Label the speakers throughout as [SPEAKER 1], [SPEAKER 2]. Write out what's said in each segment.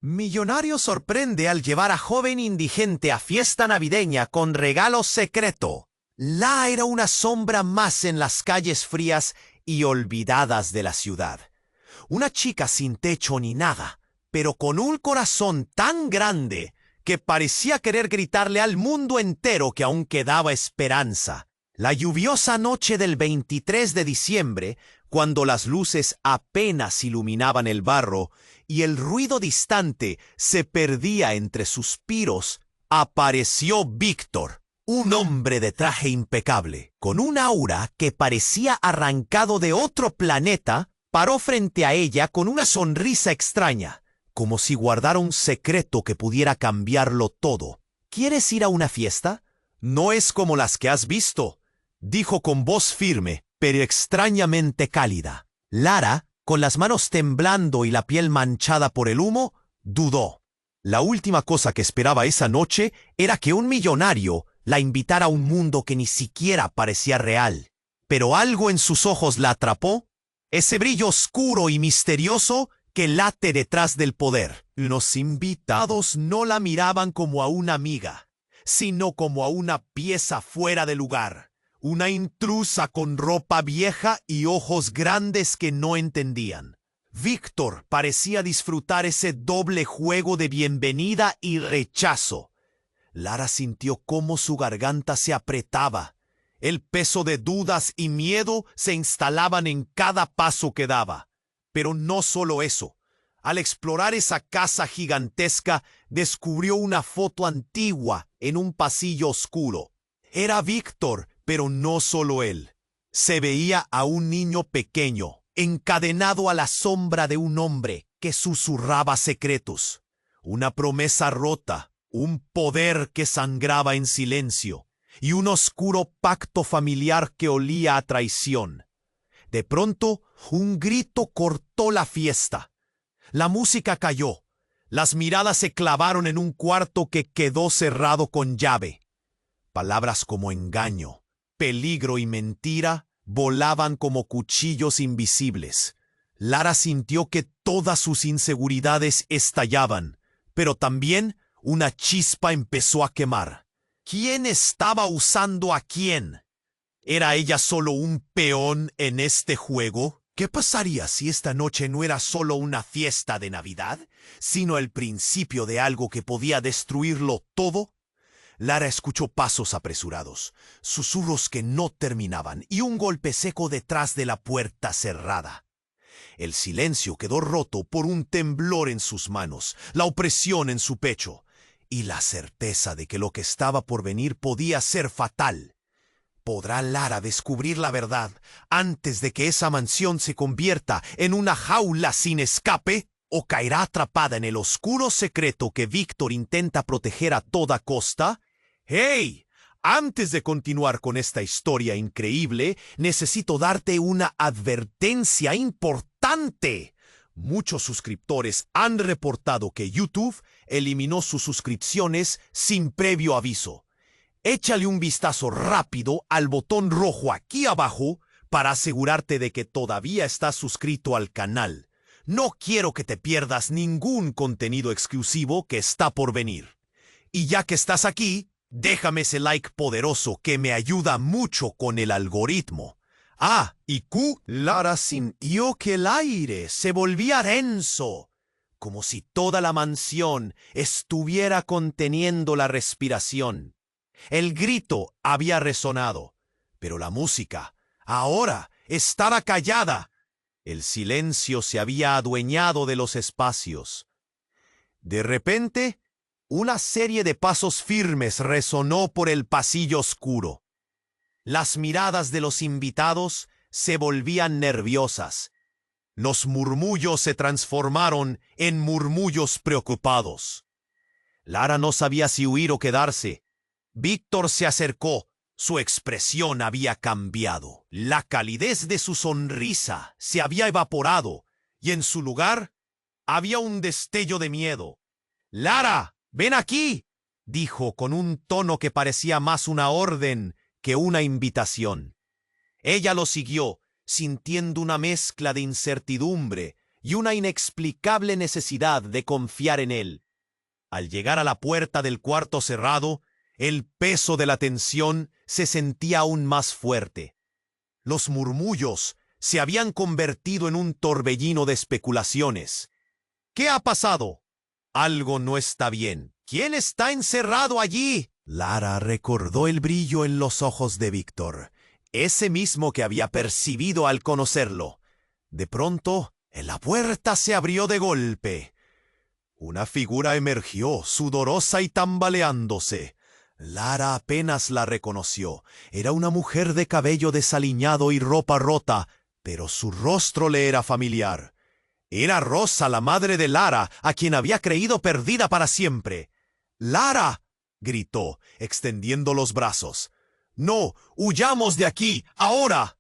[SPEAKER 1] Millonario sorprende al llevar a joven indigente a fiesta navideña con regalo secreto. La era una sombra más en las calles frías y olvidadas de la ciudad. Una chica sin techo ni nada, pero con un corazón tan grande que parecía querer gritarle al mundo entero que aún quedaba esperanza. La lluviosa noche del 23 de diciembre, cuando las luces apenas iluminaban el barro y el ruido distante se perdía entre suspiros, apareció Víctor, un hombre de traje impecable, con un aura que parecía arrancado de otro planeta. Paró frente a ella con una sonrisa extraña, como si guardara un secreto que pudiera cambiarlo todo. ¿Quieres ir a una fiesta? No es como las que has visto, dijo con voz firme, pero extrañamente cálida. Lara, con las manos temblando y la piel manchada por el humo, dudó. La última cosa que esperaba esa noche era que un millonario la invitara a un mundo que ni siquiera parecía real. Pero algo en sus ojos la atrapó. Ese brillo oscuro y misterioso que late detrás del poder. Los invitados no la miraban como a una amiga, sino como a una pieza fuera de lugar. Una intrusa con ropa vieja y ojos grandes que no entendían. Víctor parecía disfrutar ese doble juego de bienvenida y rechazo. Lara sintió cómo su garganta se apretaba. El peso de dudas y miedo se instalaban en cada paso que daba. Pero no solo eso. Al explorar esa casa gigantesca, descubrió una foto antigua en un pasillo oscuro. Era Víctor, pero no solo él. Se veía a un niño pequeño, encadenado a la sombra de un hombre que susurraba secretos. Una promesa rota, un poder que sangraba en silencio. Y un oscuro pacto familiar que olía a traición. De pronto, un grito cortó la fiesta. La música cayó. Las miradas se clavaron en un cuarto que quedó cerrado con llave. Palabras como engaño, peligro y mentira volaban como cuchillos invisibles. Lara sintió que todas sus inseguridades estallaban, pero también una chispa empezó a quemar. ¿Quién estaba usando a quién? ¿Era ella solo un peón en este juego? ¿Qué pasaría si esta noche no era solo una fiesta de Navidad, sino el principio de algo que podía destruirlo todo? Lara escuchó pasos apresurados, susurros que no terminaban y un golpe seco detrás de la puerta cerrada. El silencio quedó roto por un temblor en sus manos, la opresión en su pecho y la certeza de que lo que estaba por venir podía ser fatal. ¿Podrá Lara descubrir la verdad antes de que esa mansión se convierta en una jaula sin escape? ¿O caerá atrapada en el oscuro secreto que Víctor intenta proteger a toda costa? ¡Hey! Antes de continuar con esta historia increíble, necesito darte una advertencia importante. Muchos suscriptores han reportado que YouTube eliminó sus suscripciones sin previo aviso. Échale un vistazo rápido al botón rojo aquí abajo para asegurarte de que todavía estás suscrito al canal. No quiero que te pierdas ningún contenido exclusivo que está por venir. Y ya que estás aquí, déjame ese like poderoso que me ayuda mucho con el algoritmo. Ah, y Lara sintió que el aire se volvía denso, como si toda la mansión estuviera conteniendo la respiración. El grito había resonado, pero la música ahora estaba callada. El silencio se había adueñado de los espacios. De repente, una serie de pasos firmes resonó por el pasillo oscuro. Las miradas de los invitados se volvían nerviosas. Los murmullos se transformaron en murmullos preocupados. Lara no sabía si huir o quedarse. Víctor se acercó. Su expresión había cambiado. La calidez de su sonrisa se había evaporado y en su lugar había un destello de miedo. «¡Lara, ven aquí!», dijo con un tono que parecía más una orden que una invitación. Ella lo siguió, sintiendo una mezcla de incertidumbre y una inexplicable necesidad de confiar en él. Al llegar a la puerta del cuarto cerrado, el peso de la tensión se sentía aún más fuerte. Los murmullos se habían convertido en un torbellino de especulaciones. ¿Qué ha pasado? Algo no está bien. ¿Quién está encerrado allí? Lara recordó el brillo en los ojos de Víctor, ese mismo que había percibido al conocerlo. De pronto, la puerta se abrió de golpe. Una figura emergió, sudorosa y tambaleándose. Lara apenas la reconoció. Era una mujer de cabello desaliñado y ropa rota, pero su rostro le era familiar. Era Rosa, la madre de Lara, a quien había creído perdida para siempre. ¡Lara!, gritó, extendiendo los brazos. ¡No! ¡Huyamos de aquí! ¡Ahora!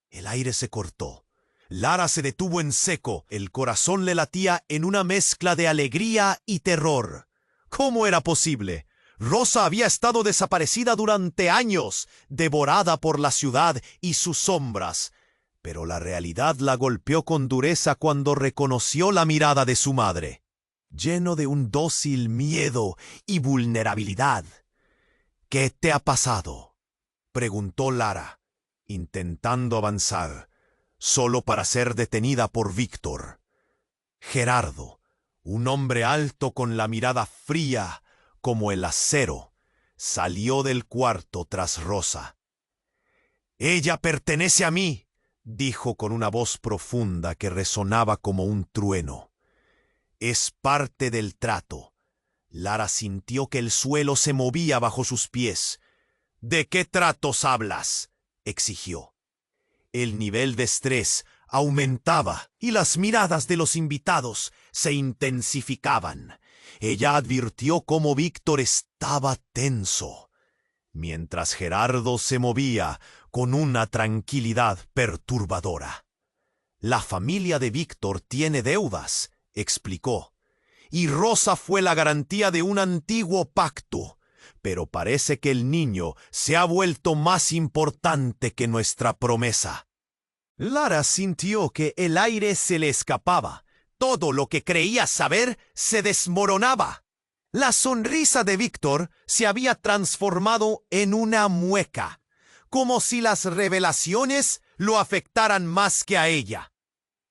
[SPEAKER 1] El aire se cortó. Lara se detuvo en seco. El corazón le latía en una mezcla de alegría y terror. ¿Cómo era posible? Rosa había estado desaparecida durante años, devorada por la ciudad y sus sombras. Pero la realidad la golpeó con dureza cuando reconoció la mirada de su madre, lleno de un dócil miedo y vulnerabilidad. ¿Qué te ha pasado?, preguntó Lara, intentando avanzar, solo para ser detenida por Víctor. Gerardo, un hombre alto con la mirada fría como el acero, salió del cuarto tras Rosa. «Ella pertenece a mí», dijo con una voz profunda que resonaba como un trueno. «Es parte del trato». Lara sintió que el suelo se movía bajo sus pies. «¿De qué tratos hablas?», exigió. El nivel de estrés aumentaba y las miradas de los invitados se intensificaban. Ella advirtió cómo Víctor estaba tenso, mientras Gerardo se movía con una tranquilidad perturbadora. «La familia de Víctor tiene deudas», explicó, «y Rosa fue la garantía de un antiguo pacto, pero parece que el niño se ha vuelto más importante que nuestra promesa». Lara sintió que el aire se le escapaba. Todo lo que creía saber se desmoronaba. La sonrisa de Víctor se había transformado en una mueca, como si las revelaciones lo afectaran más que a ella.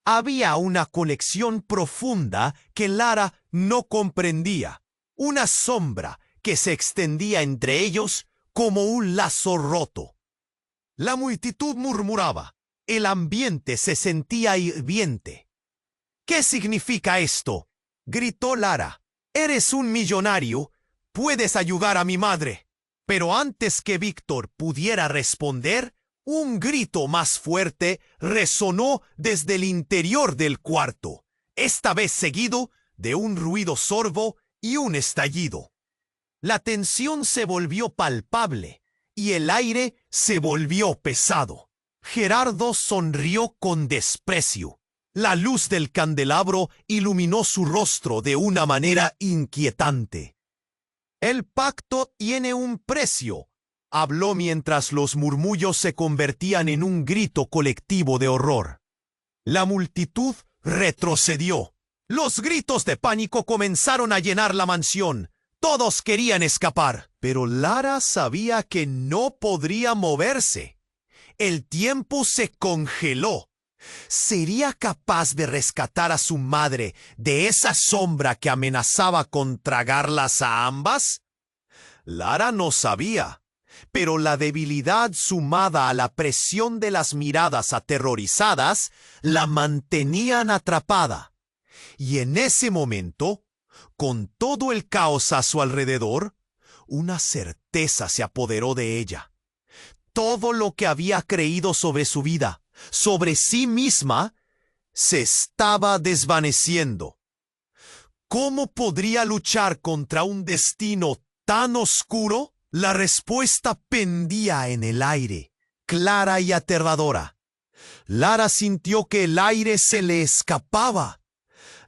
[SPEAKER 1] Había una conexión profunda que Lara no comprendía, una sombra que se extendía entre ellos como un lazo roto. La multitud murmuraba, el ambiente se sentía hirviente. «¿Qué significa esto?», gritó Lara. «Eres un millonario, puedes ayudar a mi madre». Pero antes que Víctor pudiera responder, un grito más fuerte resonó desde el interior del cuarto, esta vez seguido de un ruido sordo y un estallido. La tensión se volvió palpable y el aire se volvió pesado. Gerardo sonrió con desprecio. La luz del candelabro iluminó su rostro de una manera inquietante. «El pacto tiene un precio», habló mientras los murmullos se convertían en un grito colectivo de horror. La multitud retrocedió. Los gritos de pánico comenzaron a llenar la mansión. Todos querían escapar, pero Lara sabía que no podría moverse. El tiempo se congeló. ¿Sería capaz de rescatar a su madre de esa sombra que amenazaba con tragarlas a ambas? Lara no sabía, pero la debilidad sumada a la presión de las miradas aterrorizadas la mantenían atrapada. Y en ese momento, con todo el caos a su alrededor, una certeza se apoderó de ella. Todo lo que había creído sobre su vida, sobre sí misma, se estaba desvaneciendo. ¿Cómo podría luchar contra un destino tan oscuro? La respuesta pendía en el aire, clara y aterradora. Lara sintió que el aire se le escapaba.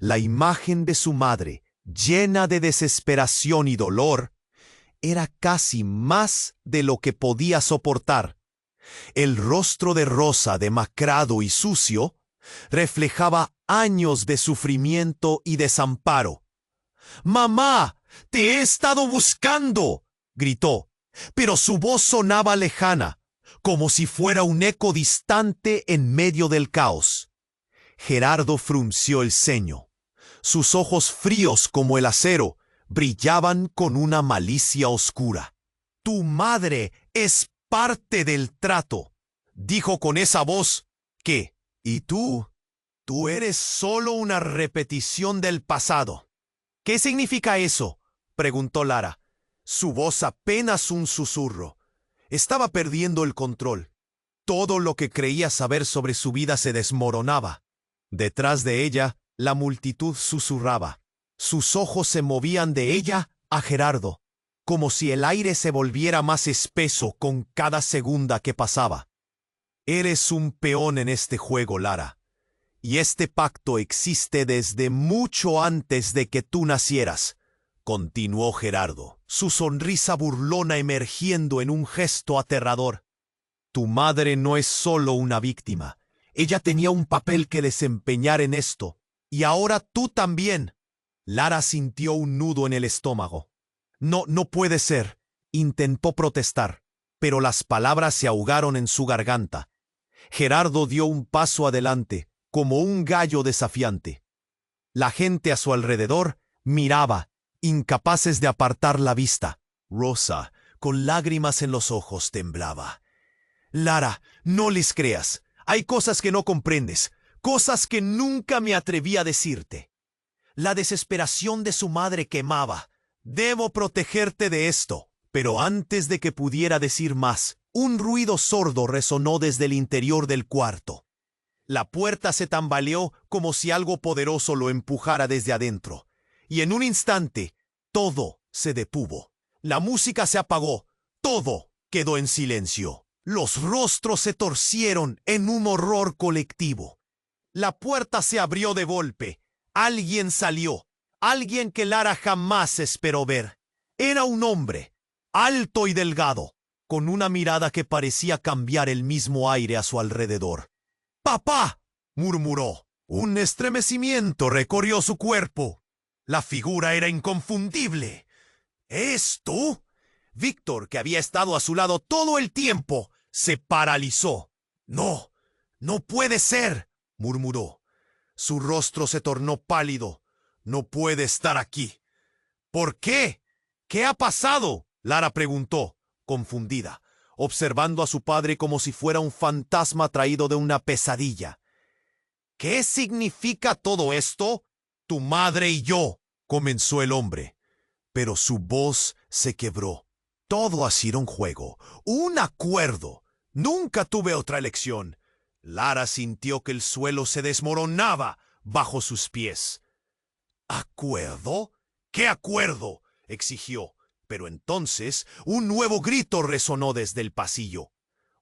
[SPEAKER 1] La imagen de su madre, llena de desesperación y dolor, era casi más de lo que podía soportar. El rostro de Rosa, demacrado y sucio, Reflejaba años de sufrimiento y desamparo. «¡Mamá! ¡Te he estado buscando!», gritó, pero su voz sonaba lejana, como si fuera un eco distante en medio del caos. Gerardo frunció el ceño. Sus ojos fríos como el acero brillaban con una malicia oscura. «Tu madre es parte del trato», dijo con esa voz que, «¿Y tú? Tú eres solo una repetición del pasado». «¿Qué significa eso?», preguntó Lara. Su voz apenas un susurro. Estaba perdiendo el control. Todo lo que creía saber sobre su vida se desmoronaba. Detrás de ella, la multitud susurraba. Sus ojos se movían de ella a Gerardo, como si el aire se volviera más espeso con cada segunda que pasaba. «Eres un peón en este juego, Lara. Y este pacto existe desde mucho antes de que tú nacieras», continuó Gerardo, su sonrisa burlona emergiendo en un gesto aterrador. «Tu madre no es solo una víctima. Ella tenía un papel que desempeñar en esto. Y ahora tú también». Lara sintió un nudo en el estómago. «No puede ser», intentó protestar, pero las palabras se ahogaron en su garganta. Gerardo dio un paso adelante, como un gallo desafiante. La gente a su alrededor miraba, incapaces de apartar la vista. Rosa, con lágrimas en los ojos, temblaba. «Lara, no les creas. Hay cosas que no comprendes, cosas que nunca me atreví a decirte». La desesperación de su madre quemaba. «Debo protegerte de esto». Pero antes de que pudiera decir más, un ruido sordo resonó desde el interior del cuarto. La puerta se tambaleó como si algo poderoso lo empujara desde adentro. Y en un instante, todo se detuvo. La música se apagó. Todo quedó en silencio. Los rostros se torcieron en un horror colectivo. La puerta se abrió de golpe. Alguien salió. Alguien que Lara jamás esperó ver. Era un hombre, alto y delgado, con una mirada que parecía cambiar el mismo aire a su alrededor. «¡Papá!», murmuró. Un estremecimiento recorrió su cuerpo. La figura era inconfundible. «¿Es tú?». Víctor, que había estado a su lado todo el tiempo, se paralizó. «No, no puede ser», murmuró. Su rostro se tornó pálido. «No puede estar aquí». «¿Por qué? ¿Qué ha pasado?», Lara preguntó, confundida, observando a su padre como si fuera un fantasma traído de una pesadilla. «¿Qué significa todo esto?». «Tu madre y yo», comenzó el hombre, pero su voz se quebró. «Todo ha sido un juego, un acuerdo. Nunca tuve otra elección». Lara sintió que el suelo se desmoronaba bajo sus pies. «¿Acuerdo? ¿Qué acuerdo?», exigió. Pero entonces un nuevo grito resonó desde el pasillo.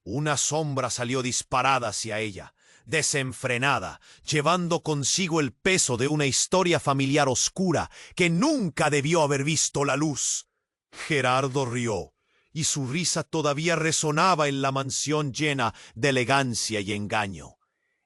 [SPEAKER 1] Una sombra salió disparada hacia ella, desenfrenada, llevando consigo el peso de una historia familiar oscura que nunca debió haber visto la luz. Gerardo rió, y su risa todavía resonaba en la mansión llena de elegancia y engaño.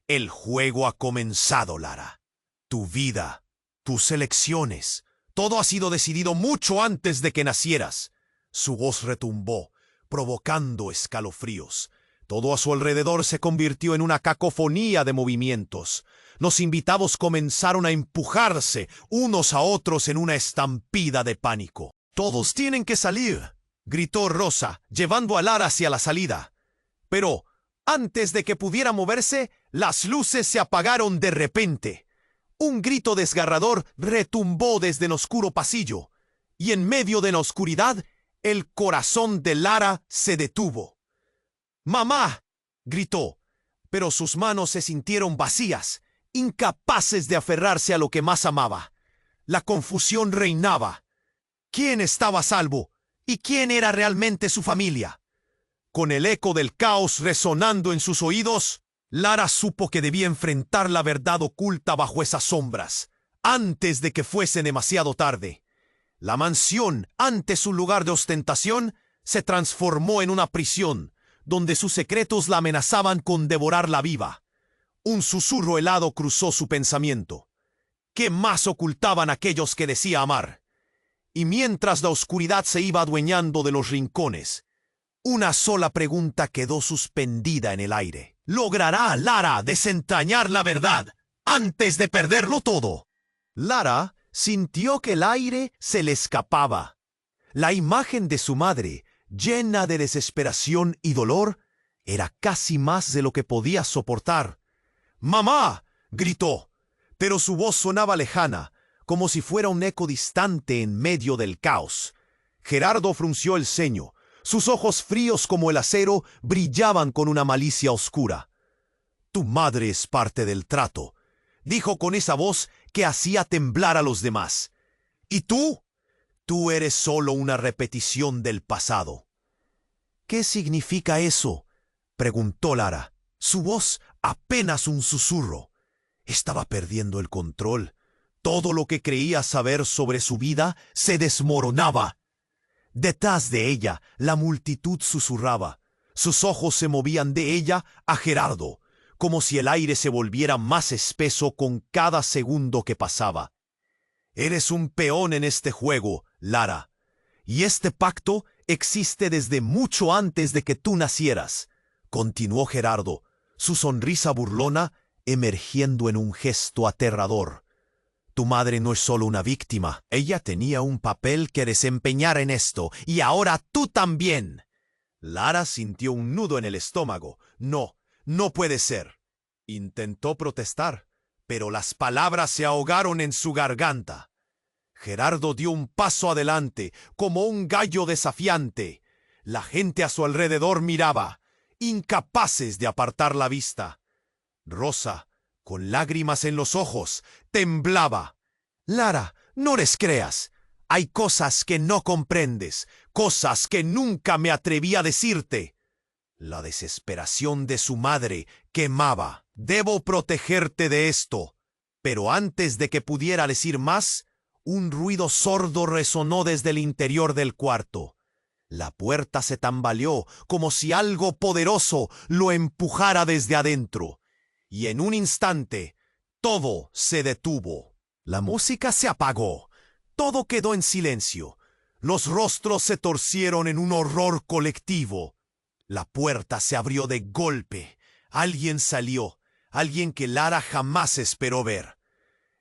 [SPEAKER 1] «El juego ha comenzado, Lara. Tu vida, tus elecciones, todo ha sido decidido mucho antes de que nacieras». Su voz retumbó, provocando escalofríos. Todo a su alrededor se convirtió en una cacofonía de movimientos. Los invitados comenzaron a empujarse unos a otros en una estampida de pánico. «Todos tienen que salir», gritó Rosa, llevando a Lara hacia la salida. Pero, antes de que pudiera moverse, las luces se apagaron de repente. Un grito desgarrador retumbó desde el oscuro pasillo, y en medio de la oscuridad, el corazón de Lara se detuvo. «¡Mamá!», gritó, pero sus manos se sintieron vacías, incapaces de aferrarse a lo que más amaba. La confusión reinaba. ¿Quién estaba a salvo? ¿Y quién era realmente su familia? Con el eco del caos resonando en sus oídos, Lara supo que debía enfrentar la verdad oculta bajo esas sombras, antes de que fuese demasiado tarde. La mansión, antes un lugar de ostentación, se transformó en una prisión, donde sus secretos la amenazaban con devorarla viva. Un susurro helado cruzó su pensamiento. ¿Qué más ocultaban aquellos que decía amar? Y mientras la oscuridad se iba adueñando de los rincones, una sola pregunta quedó suspendida en el aire. ¿Logrará Lara desentrañar la verdad antes de perderlo todo? Lara sintió que el aire se le escapaba. La imagen de su madre, llena de desesperación y dolor, era casi más de lo que podía soportar. ¡Mamá!, gritó, pero su voz sonaba lejana, como si fuera un eco distante en medio del caos. Gerardo frunció el ceño. Sus ojos fríos como el acero brillaban con una malicia oscura. «Tu madre es parte del trato», dijo con esa voz que hacía temblar a los demás. «¿Y tú? Tú eres solo una repetición del pasado». «¿Qué significa eso?», preguntó Lara. Su voz apenas un susurro. Estaba perdiendo el control. Todo lo que creía saber sobre su vida se desmoronaba. Detrás de ella, la multitud susurraba. Sus ojos se movían de ella a Gerardo, como si el aire se volviera más espeso con cada segundo que pasaba. «Eres un peón en este juego, Lara, y este pacto existe desde mucho antes de que tú nacieras», continuó Gerardo, su sonrisa burlona emergiendo en un gesto aterrador. «Tu madre no es solo una víctima. Ella tenía un papel que desempeñar en esto, y ahora tú también». Lara sintió un nudo en el estómago. «No, no puede ser». Intentó protestar, pero las palabras se ahogaron en su garganta. Gerardo dio un paso adelante, como un gallo desafiante. La gente a su alrededor miraba, incapaces de apartar la vista. Rosa, con lágrimas en los ojos, temblaba. «Lara, no les creas. Hay cosas que no comprendes, cosas que nunca me atreví a decirte». La desesperación de su madre quemaba. «Debo protegerte de esto». Pero antes de que pudiera decir más, un ruido sordo resonó desde el interior del cuarto. La puerta se tambaleó como si algo poderoso lo empujara desde adentro. Y en un instante, todo se detuvo. La música se apagó. Todo quedó en silencio. Los rostros se torcieron en un horror colectivo. La puerta se abrió de golpe. Alguien salió, alguien que Lara jamás esperó ver.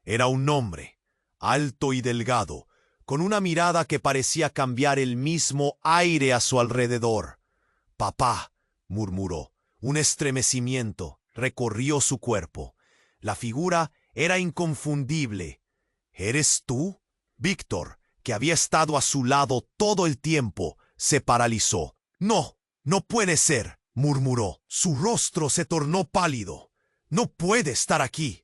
[SPEAKER 1] Era un hombre, alto y delgado, con una mirada que parecía cambiar el mismo aire a su alrededor. «Papá», murmuró. Un estremecimiento recorrió su cuerpo. La figura era inconfundible. «¿Eres tú?» Víctor, que había estado a su lado todo el tiempo, se paralizó. «No, no puede ser», murmuró. Su rostro se tornó pálido. «No puede estar aquí».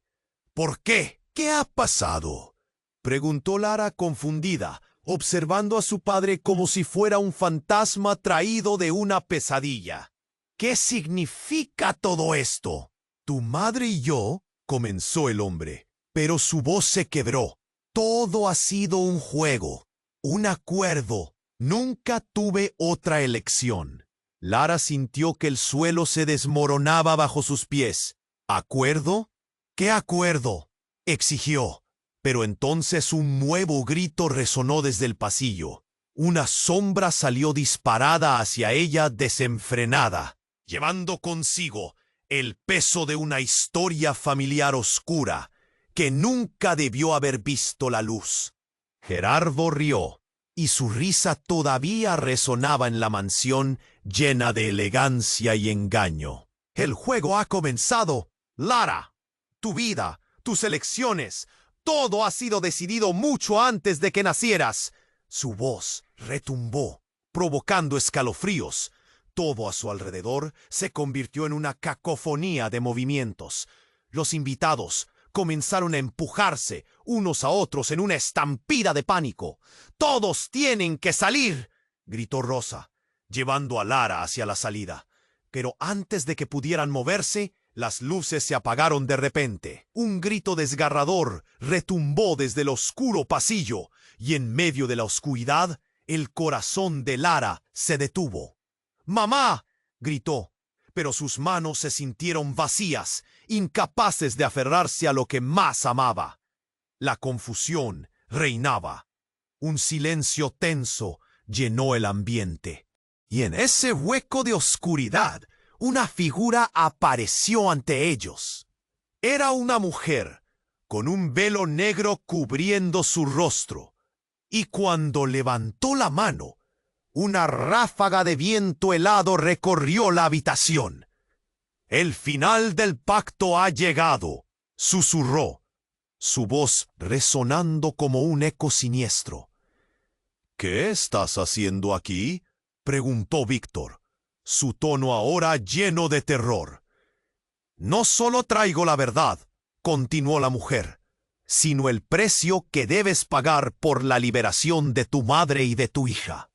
[SPEAKER 1] «¿Por qué? ¿Qué ha pasado?», preguntó Lara confundida, observando a su padre como si fuera un fantasma traído de una pesadilla. «¿Qué significa todo esto?» «Tu madre y yo», comenzó el hombre, pero su voz se quebró. «Todo ha sido un juego, un acuerdo. Nunca tuve otra elección». Lara sintió que el suelo se desmoronaba bajo sus pies. «¿Acuerdo? ¿Qué acuerdo?», exigió. Pero entonces un nuevo grito resonó desde el pasillo. Una sombra salió disparada hacia ella desenfrenada, llevando consigo el peso de una historia familiar oscura que nunca debió haber visto la luz. Gerardo rió, y su risa todavía resonaba en la mansión llena de elegancia y engaño. «El juego ha comenzado, Lara. Tu vida, tus elecciones, todo ha sido decidido mucho antes de que nacieras». Su voz retumbó, provocando escalofríos. Todo a su alrededor se convirtió en una cacofonía de movimientos. Los invitados comenzaron a empujarse unos a otros en una estampida de pánico. «¡Todos tienen que salir!», gritó Rosa, llevando a Lara hacia la salida. Pero antes de que pudieran moverse, las luces se apagaron de repente. Un grito desgarrador retumbó desde el oscuro pasillo, y en medio de la oscuridad, el corazón de Lara se detuvo. «¡Mamá!», gritó, pero sus manos se sintieron vacías incapaces de aferrarse a lo que más amaba. La confusión reinaba. Un silencio tenso llenó el ambiente. Y en ese hueco de oscuridad, una figura apareció ante ellos. Era una mujer, con un velo negro cubriendo su rostro. Y cuando levantó la mano, una ráfaga de viento helado recorrió la habitación. «El final del pacto ha llegado», susurró, su voz resonando como un eco siniestro. «¿Qué estás haciendo aquí?», preguntó Víctor, su tono ahora lleno de terror. «No solo traigo la verdad», continuó la mujer, «sino el precio que debes pagar por la liberación de tu madre y de tu hija».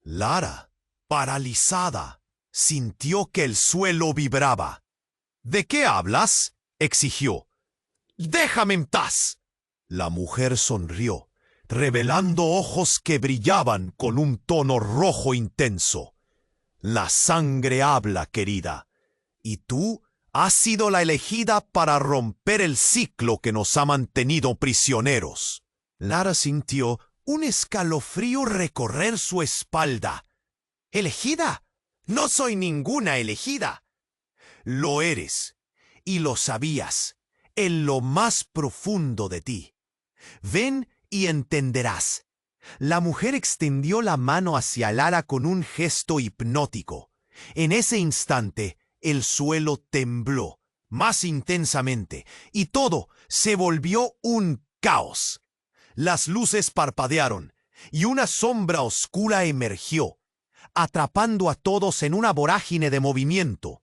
[SPEAKER 1] Lara, paralizada, sintió que el suelo vibraba. «¿De qué hablas?», exigió. «Déjame en paz». La mujer sonrió, revelando ojos que brillaban con un tono rojo intenso. «La sangre habla, querida, y tú has sido la elegida para romper el ciclo que nos ha mantenido prisioneros». Lara sintió un escalofrío recorrer su espalda. «¿Elegida? No soy ninguna elegida». «Lo eres, y lo sabías, en lo más profundo de ti. Ven y entenderás». La mujer extendió la mano hacia Lara con un gesto hipnótico. En ese instante, el suelo tembló más intensamente y todo se volvió un caos. Las luces parpadearon y una sombra oscura emergió, atrapando a todos en una vorágine de movimiento.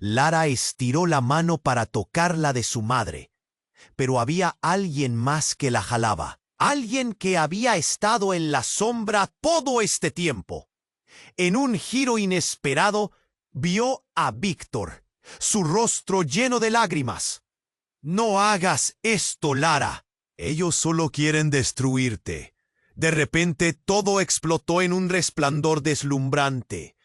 [SPEAKER 1] Lara estiró la mano para tocar la de su madre, pero había alguien más que la jalaba, alguien que había estado en la sombra todo este tiempo. En un giro inesperado, vio a Víctor, su rostro lleno de lágrimas. «No hagas esto, Lara. Ellos solo quieren destruirte». De repente todo explotó en un resplandor deslumbrante.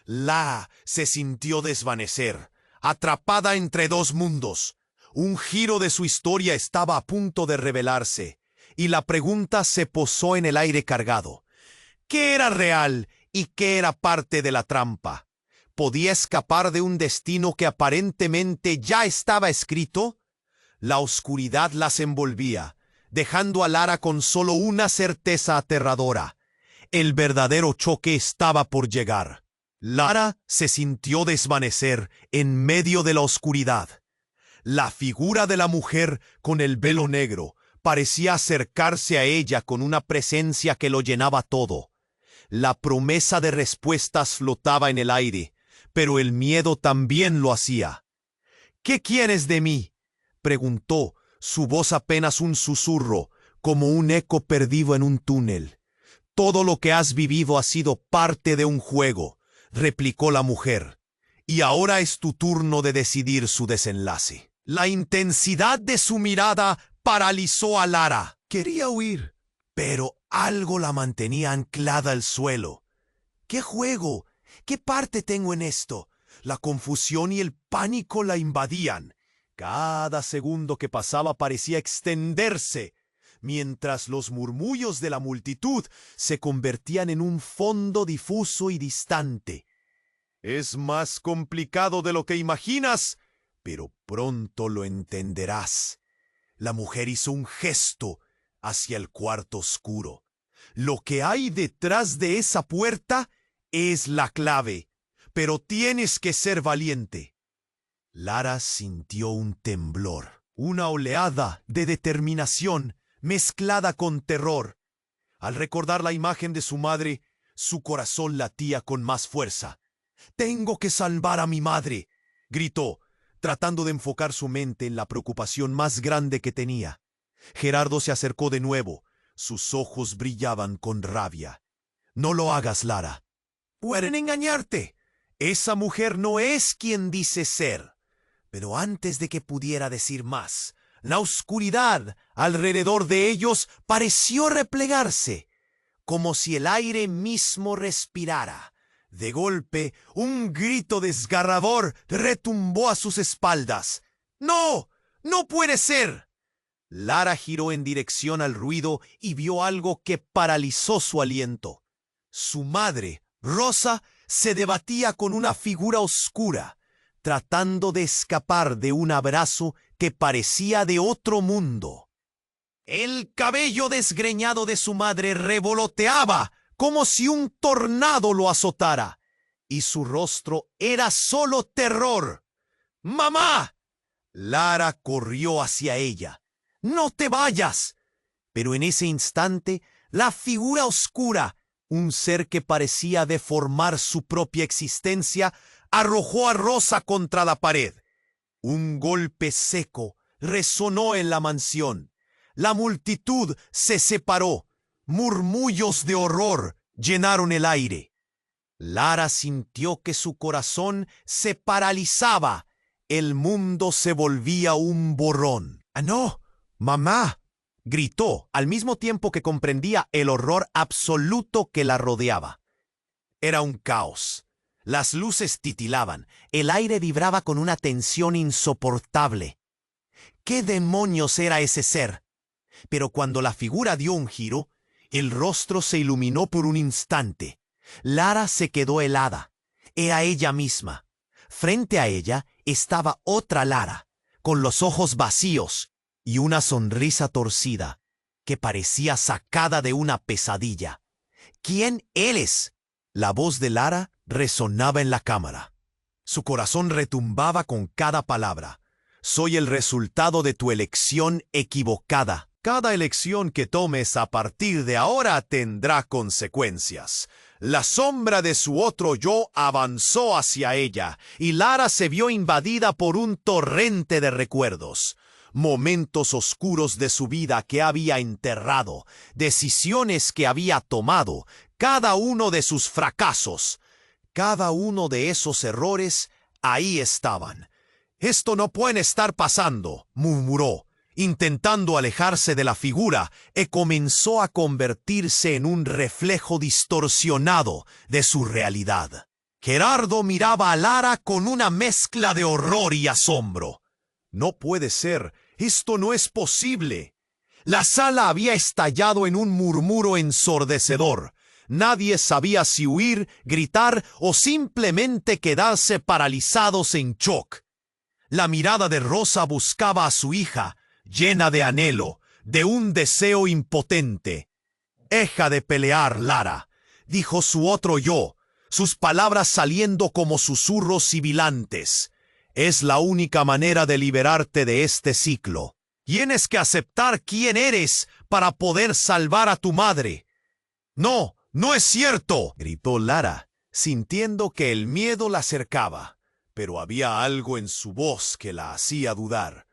[SPEAKER 1] Lara se sintió desvanecer, atrapada entre dos mundos. Un giro de su historia estaba a punto de revelarse, y la pregunta se posó en el aire cargado. ¿Qué era real y qué era parte de la trampa? ¿Podía escapar de un destino que aparentemente ya estaba escrito? La oscuridad las envolvía, dejando a Lara con solo una certeza aterradora. El verdadero choque estaba por llegar. Lara se sintió desvanecer en medio de la oscuridad. La figura de la mujer con el velo negro parecía acercarse a ella con una presencia que lo llenaba todo. La promesa de respuestas flotaba en el aire, pero el miedo también lo hacía. «¿Qué quieres de mí?», preguntó, su voz apenas un susurro, como un eco perdido en un túnel. «Todo lo que has vivido ha sido parte de un juego», replicó la mujer, «y ahora es tu turno de decidir su desenlace». La intensidad de su mirada paralizó a Lara. Quería huir, pero algo la mantenía anclada al suelo. «¿Qué juego? ¿Qué parte tengo en esto?». La confusión y el pánico la invadían. Cada segundo que pasaba parecía extenderse, mientras los murmullos de la multitud se convertían en un fondo difuso y distante. «Es más complicado de lo que imaginas, pero pronto lo entenderás». La mujer hizo un gesto hacia el cuarto oscuro. «Lo que hay detrás de esa puerta es la clave, pero tienes que ser valiente». Lara sintió un temblor, una oleada de determinación mezclada con terror. Al recordar la imagen de su madre, su corazón latía con más fuerza. «Tengo que salvar a mi madre», gritó, tratando de enfocar su mente en la preocupación más grande que tenía. Gerardo se acercó de nuevo. Sus ojos brillaban con rabia. «No lo hagas, Lara. Pueden engañarte. Esa mujer no es quien dice ser». Pero antes de que pudiera decir más, la oscuridad alrededor de ellos pareció replegarse, como si el aire mismo respirara, De golpe, un grito desgarrador retumbó a sus espaldas. ¡No! ¡No puede ser! Lara giró en dirección al ruido y vio algo que paralizó su aliento. Su madre, Rosa, se debatía con una figura oscura, tratando de escapar de un abrazo que parecía de otro mundo. El cabello desgreñado de su madre revoloteaba como si un tornado lo azotara, y su rostro era solo terror. ¡Mamá! Lara corrió hacia ella. ¡No te vayas! Pero en ese instante, la figura oscura, un ser que parecía deformar su propia existencia, arrojó a Rosa contra la pared. Un golpe seco resonó en la mansión. La multitud se separó. Murmullos de horror llenaron el aire. Lara sintió que su corazón se paralizaba. El mundo se volvía un borrón. ¡Ah, no! ¡Mamá! Gritó al mismo tiempo que comprendía el horror absoluto que la rodeaba. Era un caos. Las luces titilaban. El aire vibraba con una tensión insoportable. ¿Qué demonios era ese ser? Pero cuando la figura dio un giro, el rostro se iluminó por un instante. Lara se quedó helada. Era ella misma. Frente a ella estaba otra Lara, con los ojos vacíos y una sonrisa torcida, que parecía sacada de una pesadilla. ¿Quién eres? La voz de Lara resonaba en la cámara. Su corazón retumbaba con cada palabra. Soy el resultado de tu elección equivocada. Cada elección que tomes a partir de ahora tendrá consecuencias. La sombra de su otro yo avanzó hacia ella, y Lara se vio invadida por un torrente de recuerdos. Momentos oscuros de su vida que había enterrado, decisiones que había tomado, cada uno de sus fracasos. Cada uno de esos errores, ahí estaban. «Esto no puede estar pasando», murmuró, intentando alejarse de la figura, y comenzó a convertirse en un reflejo distorsionado de su realidad. Gerardo miraba a Lara con una mezcla de horror y asombro. «No puede ser, esto no es posible». La sala había estallado en un murmuro ensordecedor. Nadie sabía si huir, gritar o simplemente quedarse paralizados en shock. La mirada de Rosa buscaba a su hija, llena de anhelo, de un deseo impotente. «Deja de pelear, Lara», dijo su otro yo, sus palabras saliendo como susurros sibilantes. «Es la única manera de liberarte de este ciclo. Tienes que aceptar quién eres para poder salvar a tu madre». «No, no es cierto», gritó Lara, sintiendo que el miedo la cercaba. Pero había algo en su voz que la hacía dudar.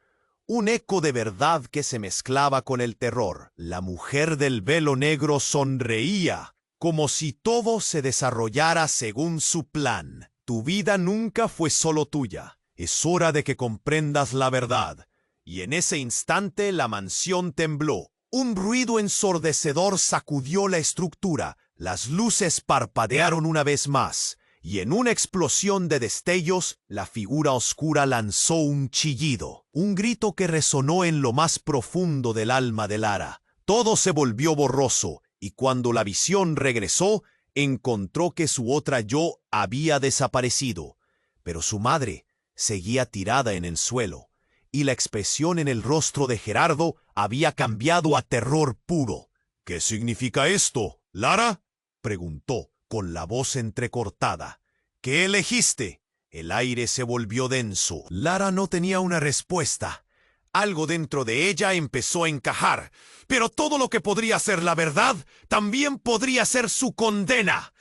[SPEAKER 1] Un eco de verdad que se mezclaba con el terror. La mujer del velo negro sonreía, como si todo se desarrollara según su plan. Tu vida nunca fue solo tuya. Es hora de que comprendas la verdad. Y en ese instante la mansión tembló. Un ruido ensordecedor sacudió la estructura. Las luces parpadearon una vez más. Y en una explosión de destellos, la figura oscura lanzó un chillido, un grito que resonó en lo más profundo del alma de Lara. Todo se volvió borroso, y cuando la visión regresó, encontró que su otra yo había desaparecido. Pero su madre seguía tirada en el suelo, y la expresión en el rostro de Gerardo había cambiado a terror puro. «¿Qué significa esto, Lara?», preguntó, con la voz entrecortada. «¿Qué elegiste?». El aire se volvió denso. Lara no tenía una respuesta. Algo dentro de ella empezó a encajar. Pero todo lo que podría ser la verdad, también podría ser su condena.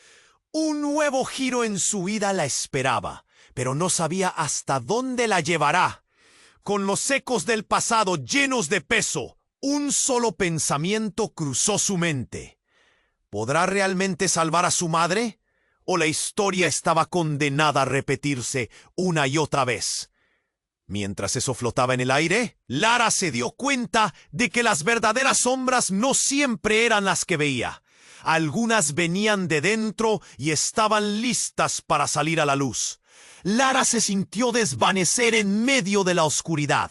[SPEAKER 1] Un nuevo giro en su vida la esperaba, pero no sabía hasta dónde la llevará. Con los ecos del pasado llenos de peso, un solo pensamiento cruzó su mente. ¿Podrá realmente salvar a su madre? ¿O la historia estaba condenada a repetirse una y otra vez? Mientras eso flotaba en el aire, Lara se dio cuenta de que las verdaderas sombras no siempre eran las que veía. Algunas venían de dentro y estaban listas para salir a la luz. Lara se sintió desvanecer en medio de la oscuridad.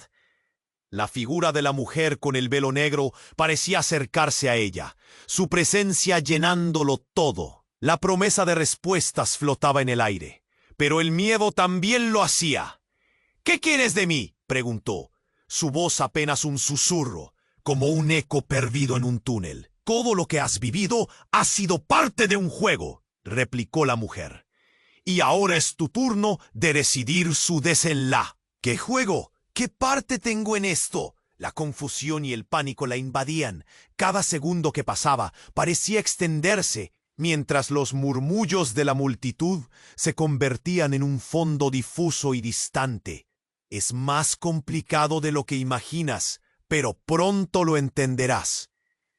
[SPEAKER 1] La figura de la mujer con el velo negro parecía acercarse a ella, su presencia llenándolo todo. La promesa de respuestas flotaba en el aire, pero el miedo también lo hacía. «¿Qué quieres de mí?», preguntó, su voz apenas un susurro, como un eco perdido en un túnel. «Todo lo que has vivido ha sido parte de un juego», replicó la mujer. «Y ahora es tu turno de decidir su desenlace». «¿Qué juego? ¿Qué parte tengo en esto?». La confusión y el pánico la invadían. Cada segundo que pasaba parecía extenderse, mientras los murmullos de la multitud se convertían en un fondo difuso y distante. «Es más complicado de lo que imaginas, pero pronto lo entenderás».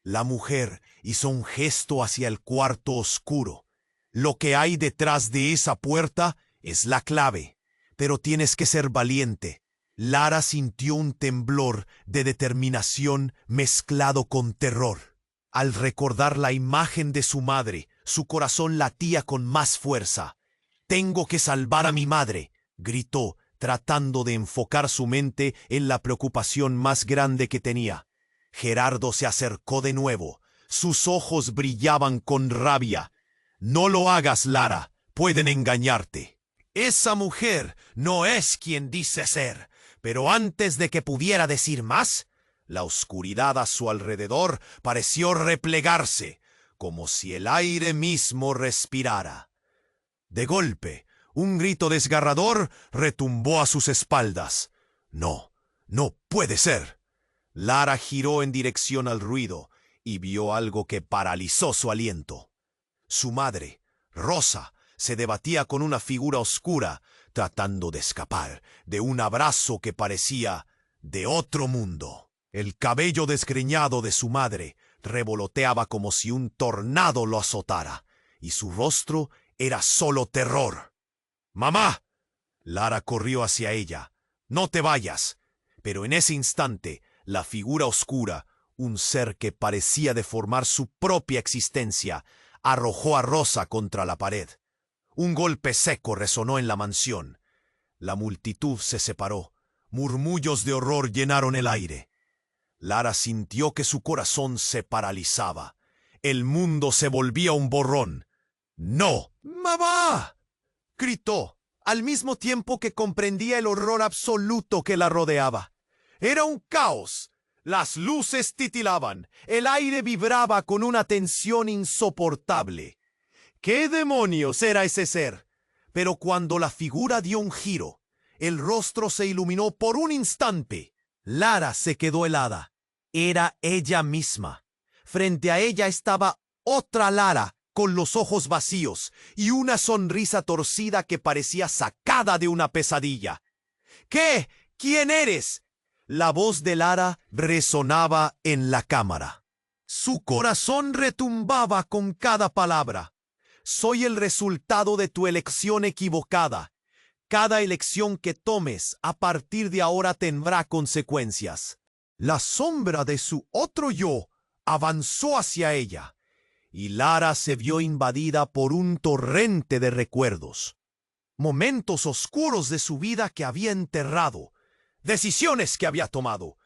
[SPEAKER 1] La mujer hizo un gesto hacia el cuarto oscuro. «Lo que hay detrás de esa puerta es la clave, pero tienes que ser valiente». Lara sintió un temblor de determinación mezclado con terror. Al recordar la imagen de su madre, su corazón latía con más fuerza. «Tengo que salvar a mi madre», gritó, tratando de enfocar su mente en la preocupación más grande que tenía. Gerardo se acercó de nuevo. Sus ojos brillaban con rabia. «No lo hagas, Lara. Pueden engañarte. Esa mujer no es quien dice ser». Pero antes de que pudiera decir más, la oscuridad a su alrededor pareció replegarse, como si el aire mismo respirara. De golpe, un grito desgarrador retumbó a sus espaldas. «No, no puede ser». Lara giró en dirección al ruido y vio algo que paralizó su aliento. Su madre, Rosa, se debatía con una figura oscura, tratando de escapar de un abrazo que parecía de otro mundo. El cabello desgreñado de su madre revoloteaba como si un tornado lo azotara, y su rostro era solo terror. «¡Mamá!». Lara corrió hacia ella. «No te vayas». Pero en ese instante, la figura oscura, un ser que parecía deformar su propia existencia, arrojó a Rosa contra la pared. Un golpe seco resonó en la mansión. La multitud se separó. Murmullos de horror llenaron el aire. Lara sintió que su corazón se paralizaba. El mundo se volvía un borrón. «¡No!». «¡Mamá!», gritó, al mismo tiempo que comprendía el horror absoluto que la rodeaba. Era un caos. Las luces titilaban. El aire vibraba con una tensión insoportable. ¿Qué demonios era ese ser? Pero cuando la figura dio un giro, el rostro se iluminó por un instante. Lara se quedó helada. Era ella misma. Frente a ella estaba otra Lara, con los ojos vacíos y una sonrisa torcida que parecía sacada de una pesadilla. «¿Qué? ¿Quién eres?». La voz de Lara resonaba en la cámara. Su corazón retumbaba con cada palabra. «Soy el resultado de tu elección equivocada. Cada elección que tomes a partir de ahora tendrá consecuencias». La sombra de su otro yo avanzó hacia ella, y Lara se vio invadida por un torrente de recuerdos. Momentos oscuros de su vida que había enterrado, decisiones que había tomado.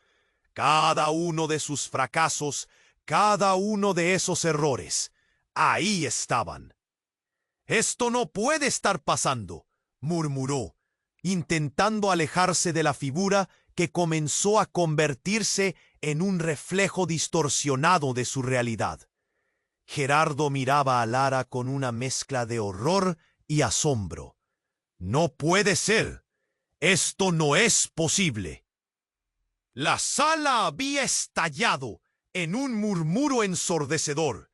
[SPEAKER 1] Cada uno de sus fracasos, cada uno de esos errores, ahí estaban. «Esto no puede estar pasando», murmuró, intentando alejarse de la figura que comenzó a convertirse en un reflejo distorsionado de su realidad. Gerardo miraba a Lara con una mezcla de horror y asombro. «No puede ser. Esto no es posible». La sala había estallado en un murmuro ensordecedor.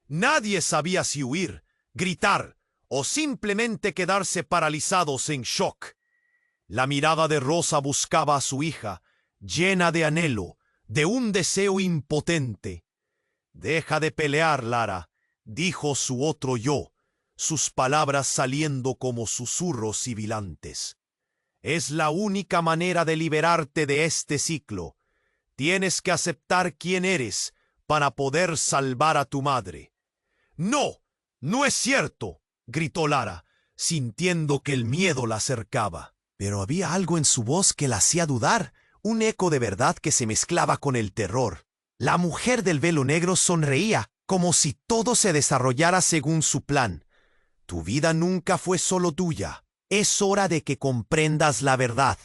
[SPEAKER 1] Nadie sabía si huir, gritar o simplemente quedarse paralizados en shock. La mirada de Rosa buscaba a su hija, llena de anhelo, de un deseo impotente. «Deja de pelear, Lara», dijo su otro yo, sus palabras saliendo como susurros sibilantes. «Es la única manera de liberarte de este ciclo. Tienes que aceptar quién eres para poder salvar a tu madre. No, no es cierto, gritó Lara, sintiendo que el miedo la acercaba. Pero había algo en su voz que la hacía dudar, un eco de verdad que se mezclaba con el terror. La mujer del velo negro sonreía, como si todo se desarrollara según su plan. Tu vida nunca fue solo tuya. Es hora de que comprendas la verdad.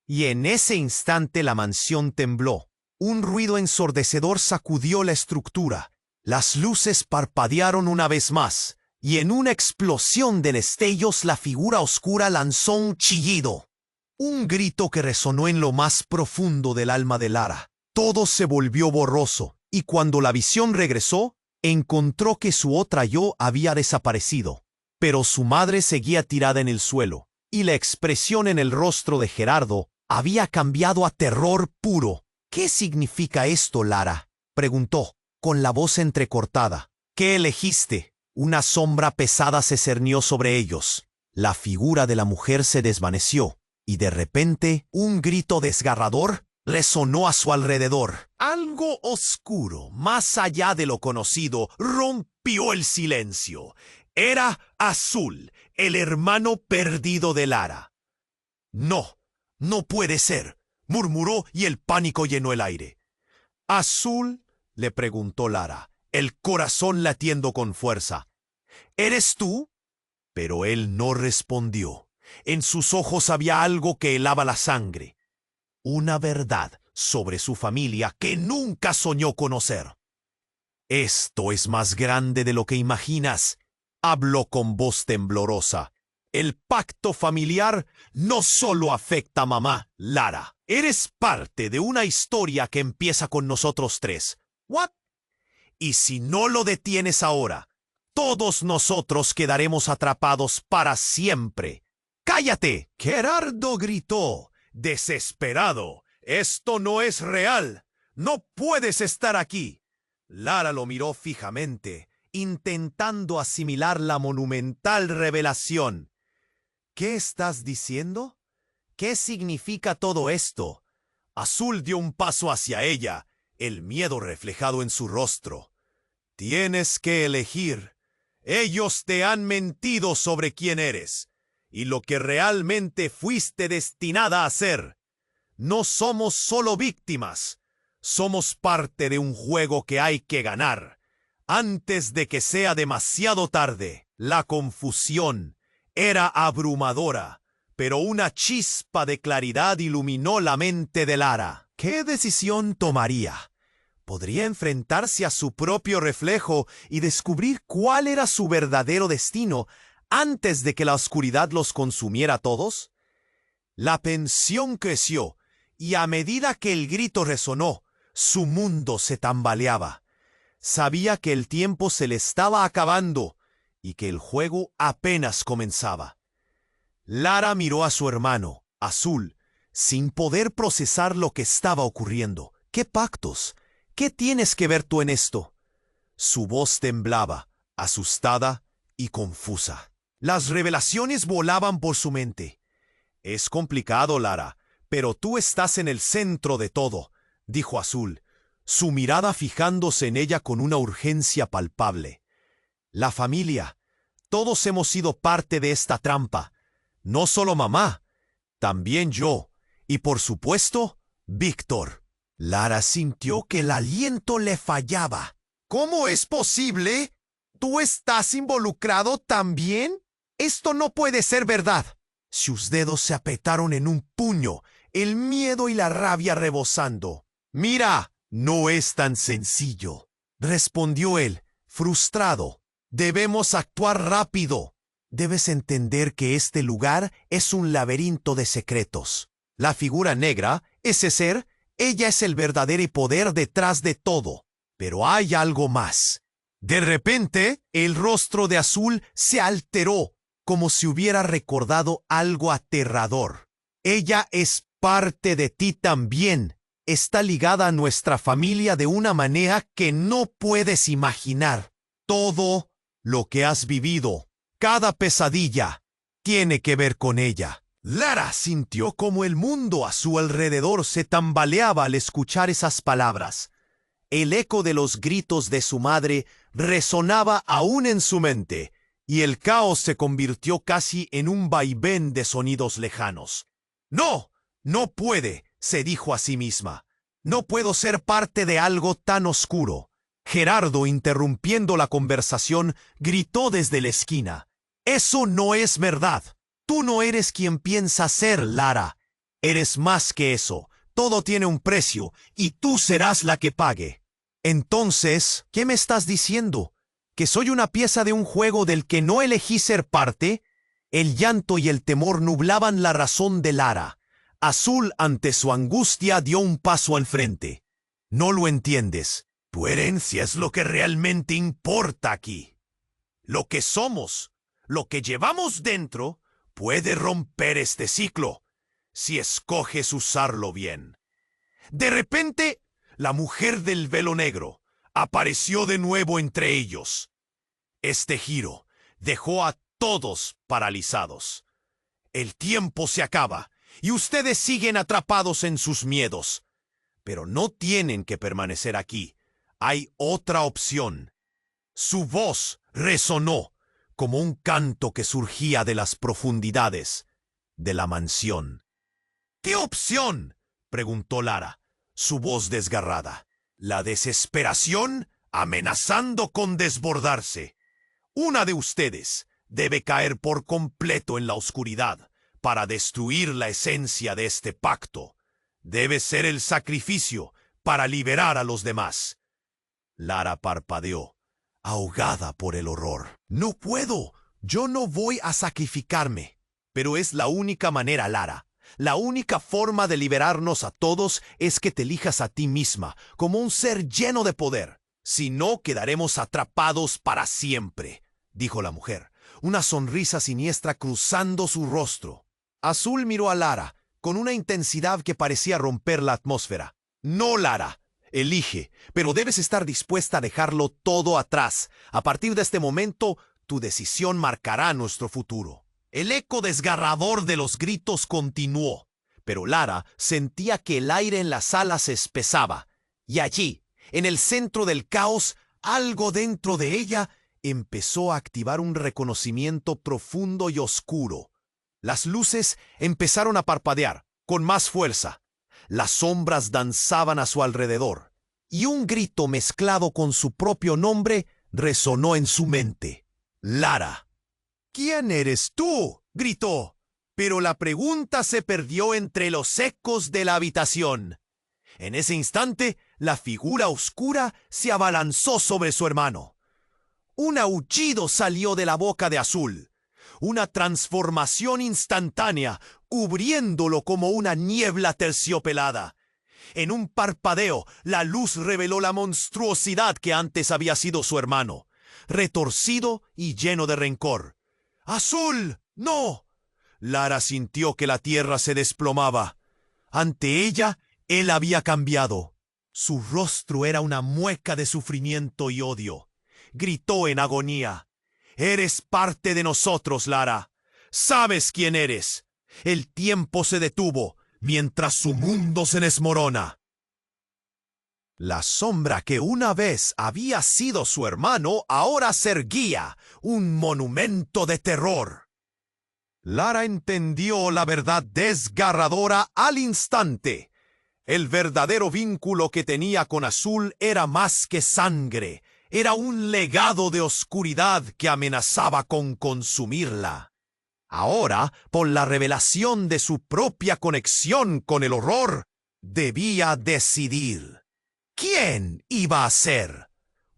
[SPEAKER 1] Y en ese instante la mansión tembló. Un ruido ensordecedor sacudió la estructura. Las luces parpadearon una vez más, y en una explosión de destellos la figura oscura lanzó un chillido. Un grito que resonó en lo más profundo del alma de Lara. Todo se volvió borroso, y cuando la visión regresó, encontró que su otra yo había desaparecido. Pero su madre seguía tirada en el suelo, y la expresión en el rostro de Gerardo había cambiado a terror puro. ¿Qué significa esto, Lara?, preguntó, con la voz entrecortada. ¿Qué elegiste? Una sombra pesada se cernió sobre ellos. La figura de la mujer se desvaneció, y de repente un grito desgarrador resonó a su alrededor. Algo oscuro, más allá de lo conocido, rompió el silencio. Era Azul, el hermano perdido de Lara. No, no puede ser, murmuró y el pánico llenó el aire. ¿Azul?, le preguntó Lara, el corazón latiendo con fuerza. ¿Eres tú? Pero él no respondió. En sus ojos había algo que helaba la sangre. Una verdad sobre su familia que nunca soñó conocer. Esto es más grande de lo que imaginas, habló con voz temblorosa. El pacto familiar no solo afecta a mamá, Lara. Eres parte de una historia que empieza con nosotros tres. ¿What? Y si no lo detienes ahora, todos nosotros quedaremos atrapados para siempre. ¡Cállate!, Gerardo gritó, desesperado. Esto no es real. No puedes estar aquí. Lara lo miró fijamente, intentando asimilar la monumental revelación. ¿Qué estás diciendo? ¿Qué significa todo esto? Azul dio un paso hacia ella, el miedo reflejado en su rostro. Tienes que elegir. Ellos te han mentido sobre quién eres y lo que realmente fuiste destinada a ser. No somos solo víctimas. Somos parte de un juego que hay que ganar. Antes de que sea demasiado tarde, la confusión era abrumadora, pero una chispa de claridad iluminó la mente de Lara. ¿Qué decisión tomaría? ¿Podría enfrentarse a su propio reflejo y descubrir cuál era su verdadero destino antes de que la oscuridad los consumiera a todos? La tensión creció, y a medida que el grito resonó, su mundo se tambaleaba. Sabía que el tiempo se le estaba acabando y que el juego apenas comenzaba. Lara miró a su hermano, Azul, sin poder procesar lo que estaba ocurriendo. ¿Qué pactos? ¿Qué tienes que ver tú en esto? Su voz temblaba, asustada y confusa. Las revelaciones volaban por su mente. Es complicado, Lara, pero tú estás en el centro de todo, dijo Azul, su mirada fijándose en ella con una urgencia palpable. La familia, todos hemos sido parte de esta trampa. No solo mamá, también yo, y por supuesto, Víctor. Lara sintió que el aliento le fallaba. ¿Cómo es posible? ¿Tú estás involucrado también? Esto no puede ser verdad. Sus dedos se apretaron en un puño, el miedo y la rabia rebosando. Mira, no es tan sencillo, respondió él, frustrado. Debemos actuar rápido. Debes entender que este lugar es un laberinto de secretos. La figura negra, ese ser, ella es el verdadero poder detrás de todo. Pero hay algo más. De repente, el rostro de Azul se alteró, como si hubiera recordado algo aterrador. Ella es parte de ti también. Está ligada a nuestra familia de una manera que no puedes imaginar. Todo lo que has vivido, cada pesadilla, tiene que ver con ella. Lara sintió como el mundo a su alrededor se tambaleaba al escuchar esas palabras. El eco de los gritos de su madre resonaba aún en su mente, y el caos se convirtió casi en un vaivén de sonidos lejanos. «No, no puede», se dijo a sí misma. «No puedo ser parte de algo tan oscuro». Gerardo, interrumpiendo la conversación, gritó desde la esquina. «Eso no es verdad. Tú no eres quien piensas ser, Lara. Eres más que eso. Todo tiene un precio, y tú serás la que pague». «Entonces, ¿qué me estás diciendo? ¿Que soy una pieza de un juego del que no elegí ser parte?» El llanto y el temor nublaban la razón de Lara. Azul, ante su angustia, dio un paso al frente. «No lo entiendes. Tu herencia es lo que realmente importa aquí. Lo que somos, lo que llevamos dentro, puede romper este ciclo, si escoges usarlo bien». De repente, la mujer del velo negro apareció de nuevo entre ellos. Este giro dejó a todos paralizados. El tiempo se acaba y ustedes siguen atrapados en sus miedos. Pero no tienen que permanecer aquí. Hay otra opción. Su voz resonó como un canto que surgía de las profundidades de la mansión. «¿Qué opción?», preguntó Lara, su voz desgarrada. «La desesperación amenazando con desbordarse. Una de ustedes debe caer por completo en la oscuridad para destruir la esencia de este pacto. Debe ser el sacrificio para liberar a los demás». Lara parpadeó, ahogada por el horror. «No puedo. Yo no voy a sacrificarme». «Pero es la única manera, Lara. La única forma de liberarnos a todos es que te elijas a ti misma, como un ser lleno de poder. Si no, quedaremos atrapados para siempre», dijo la mujer, una sonrisa siniestra cruzando su rostro. Azul miró a Lara, con una intensidad que parecía romper la atmósfera. «No, Lara. Elige, pero debes estar dispuesta a dejarlo todo atrás. A partir de este momento, tu decisión marcará nuestro futuro». El eco desgarrador de los gritos continuó, pero Lara sentía que el aire en la sala se espesaba, y allí, en el centro del caos, algo dentro de ella empezó a activar un reconocimiento profundo y oscuro. Las luces empezaron a parpadear, con más fuerza. Las sombras danzaban a su alrededor, y un grito mezclado con su propio nombre resonó en su mente. «Lara». «¿Quién eres tú?», gritó, pero la pregunta se perdió entre los ecos de la habitación. En ese instante, la figura oscura se abalanzó sobre su hermano. Un aullido salió de la boca de Azul, una transformación instantánea, cubriéndolo como una niebla terciopelada. En un parpadeo, la luz reveló la monstruosidad que antes había sido su hermano, retorcido y lleno de rencor. «¡Azul! ¡No!». Lara sintió que la tierra se desplomaba. Ante ella, él había cambiado. Su rostro era una mueca de sufrimiento y odio. Gritó en agonía: «Eres parte de nosotros, Lara. Sabes quién eres». El tiempo se detuvo mientras su mundo se desmorona. La sombra que una vez había sido su hermano ahora se erguía, un monumento de terror. Lara entendió la verdad desgarradora al instante. El verdadero vínculo que tenía con Azul era más que sangre, era un legado de oscuridad que amenazaba con consumirla. Ahora, por la revelación de su propia conexión con el horror, debía decidir. ¿Quién iba a ser?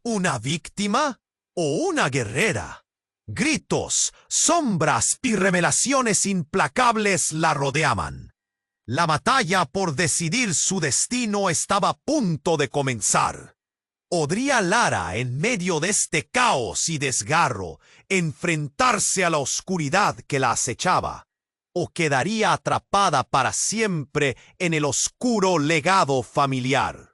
[SPEAKER 1] ¿Una víctima o una guerrera? Gritos, sombras y revelaciones implacables la rodeaban. La batalla por decidir su destino estaba a punto de comenzar. ¿Podría Lara, en medio de este caos y desgarro, enfrentarse a la oscuridad que la acechaba? ¿O quedaría atrapada para siempre en el oscuro legado familiar?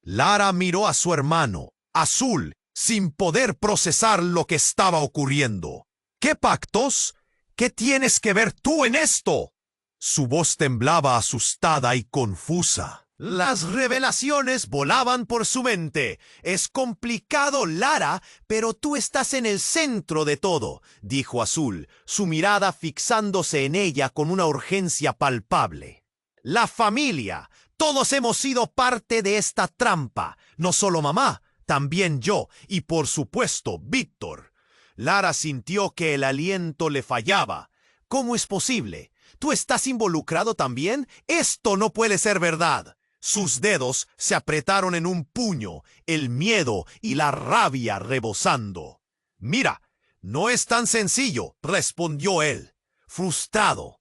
[SPEAKER 1] Lara miró a su hermano, Azul, sin poder procesar lo que estaba ocurriendo. ¿Qué pactos? ¿Qué tienes que ver tú en esto? Su voz temblaba asustada y confusa. Las revelaciones volaban por su mente. Es complicado, Lara, pero tú estás en el centro de todo, dijo Azul, su mirada fijándose en ella con una urgencia palpable. La familia. Todos hemos sido parte de esta trampa. No solo mamá, también yo, y por supuesto, Víctor. Lara sintió que el aliento le fallaba. ¿Cómo es posible? ¿Tú estás involucrado también? Esto no puede ser verdad. Sus dedos se apretaron en un puño, el miedo y la rabia rebosando. Mira, no es tan sencillo, respondió él, frustrado.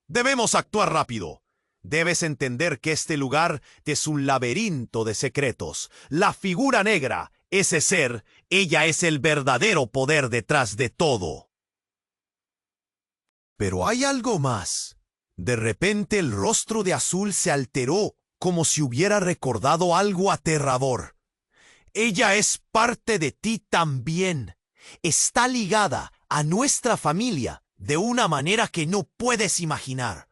[SPEAKER 1] Debemos actuar rápido. Debes entender que este lugar es un laberinto de secretos. La figura negra, ese ser, ella es el verdadero poder detrás de todo. Pero hay algo más. De repente el rostro de Azul se alteró, como si hubiera recordado algo aterrador. Ella es parte de ti también. Está ligada a nuestra familia de una manera que no puedes imaginar.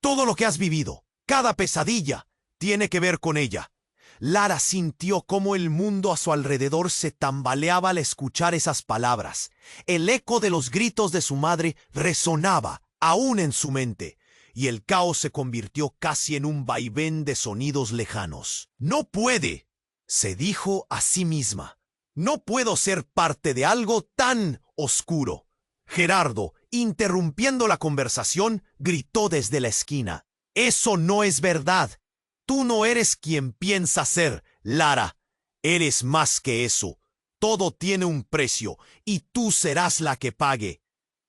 [SPEAKER 1] Todo lo que has vivido, cada pesadilla, tiene que ver con ella. Lara sintió cómo el mundo a su alrededor se tambaleaba al escuchar esas palabras. El eco de los gritos de su madre resonaba aún en su mente, y el caos se convirtió casi en un vaivén de sonidos lejanos. No puede, se dijo a sí misma. No puedo ser parte de algo tan oscuro. Gerardo, interrumpiendo la conversación, gritó desde la esquina. Eso no es verdad. Tú no eres quien piensas ser, Lara. Eres más que eso. Todo tiene un precio, y tú serás la que pague.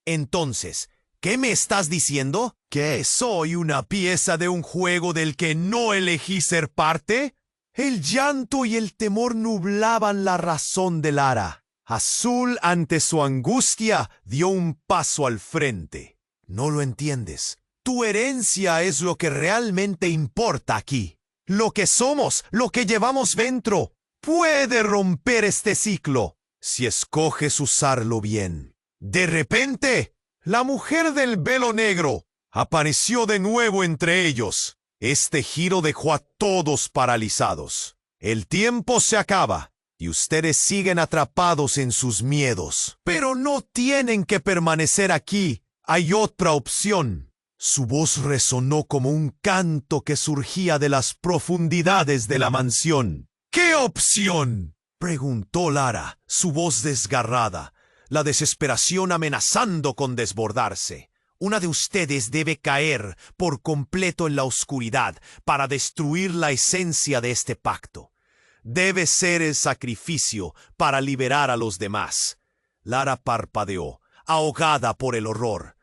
[SPEAKER 1] Entonces, ¿qué me estás diciendo? ¿Que soy una pieza de un juego del que no elegí ser parte? El llanto y el temor nublaban la razón de Lara. Azul, ante su angustia, dio un paso al frente. No lo entiendes. Tu herencia es lo que realmente importa aquí. Lo que somos, lo que llevamos dentro. Puede romper este ciclo si escoges usarlo bien. De repente, la mujer del velo negro apareció de nuevo entre ellos. Este giro dejó a todos paralizados. El tiempo se acaba y ustedes siguen atrapados en sus miedos. Pero no tienen que permanecer aquí. Hay otra opción. Su voz resonó como un canto que surgía de las profundidades de la mansión. ¿Qué opción?, preguntó Lara, su voz desgarrada, la desesperación amenazando con desbordarse. Una de ustedes debe caer por completo en la oscuridad para destruir la esencia de este pacto. Debe ser el sacrificio para liberar a los demás. Lara parpadeó, ahogada por el horror.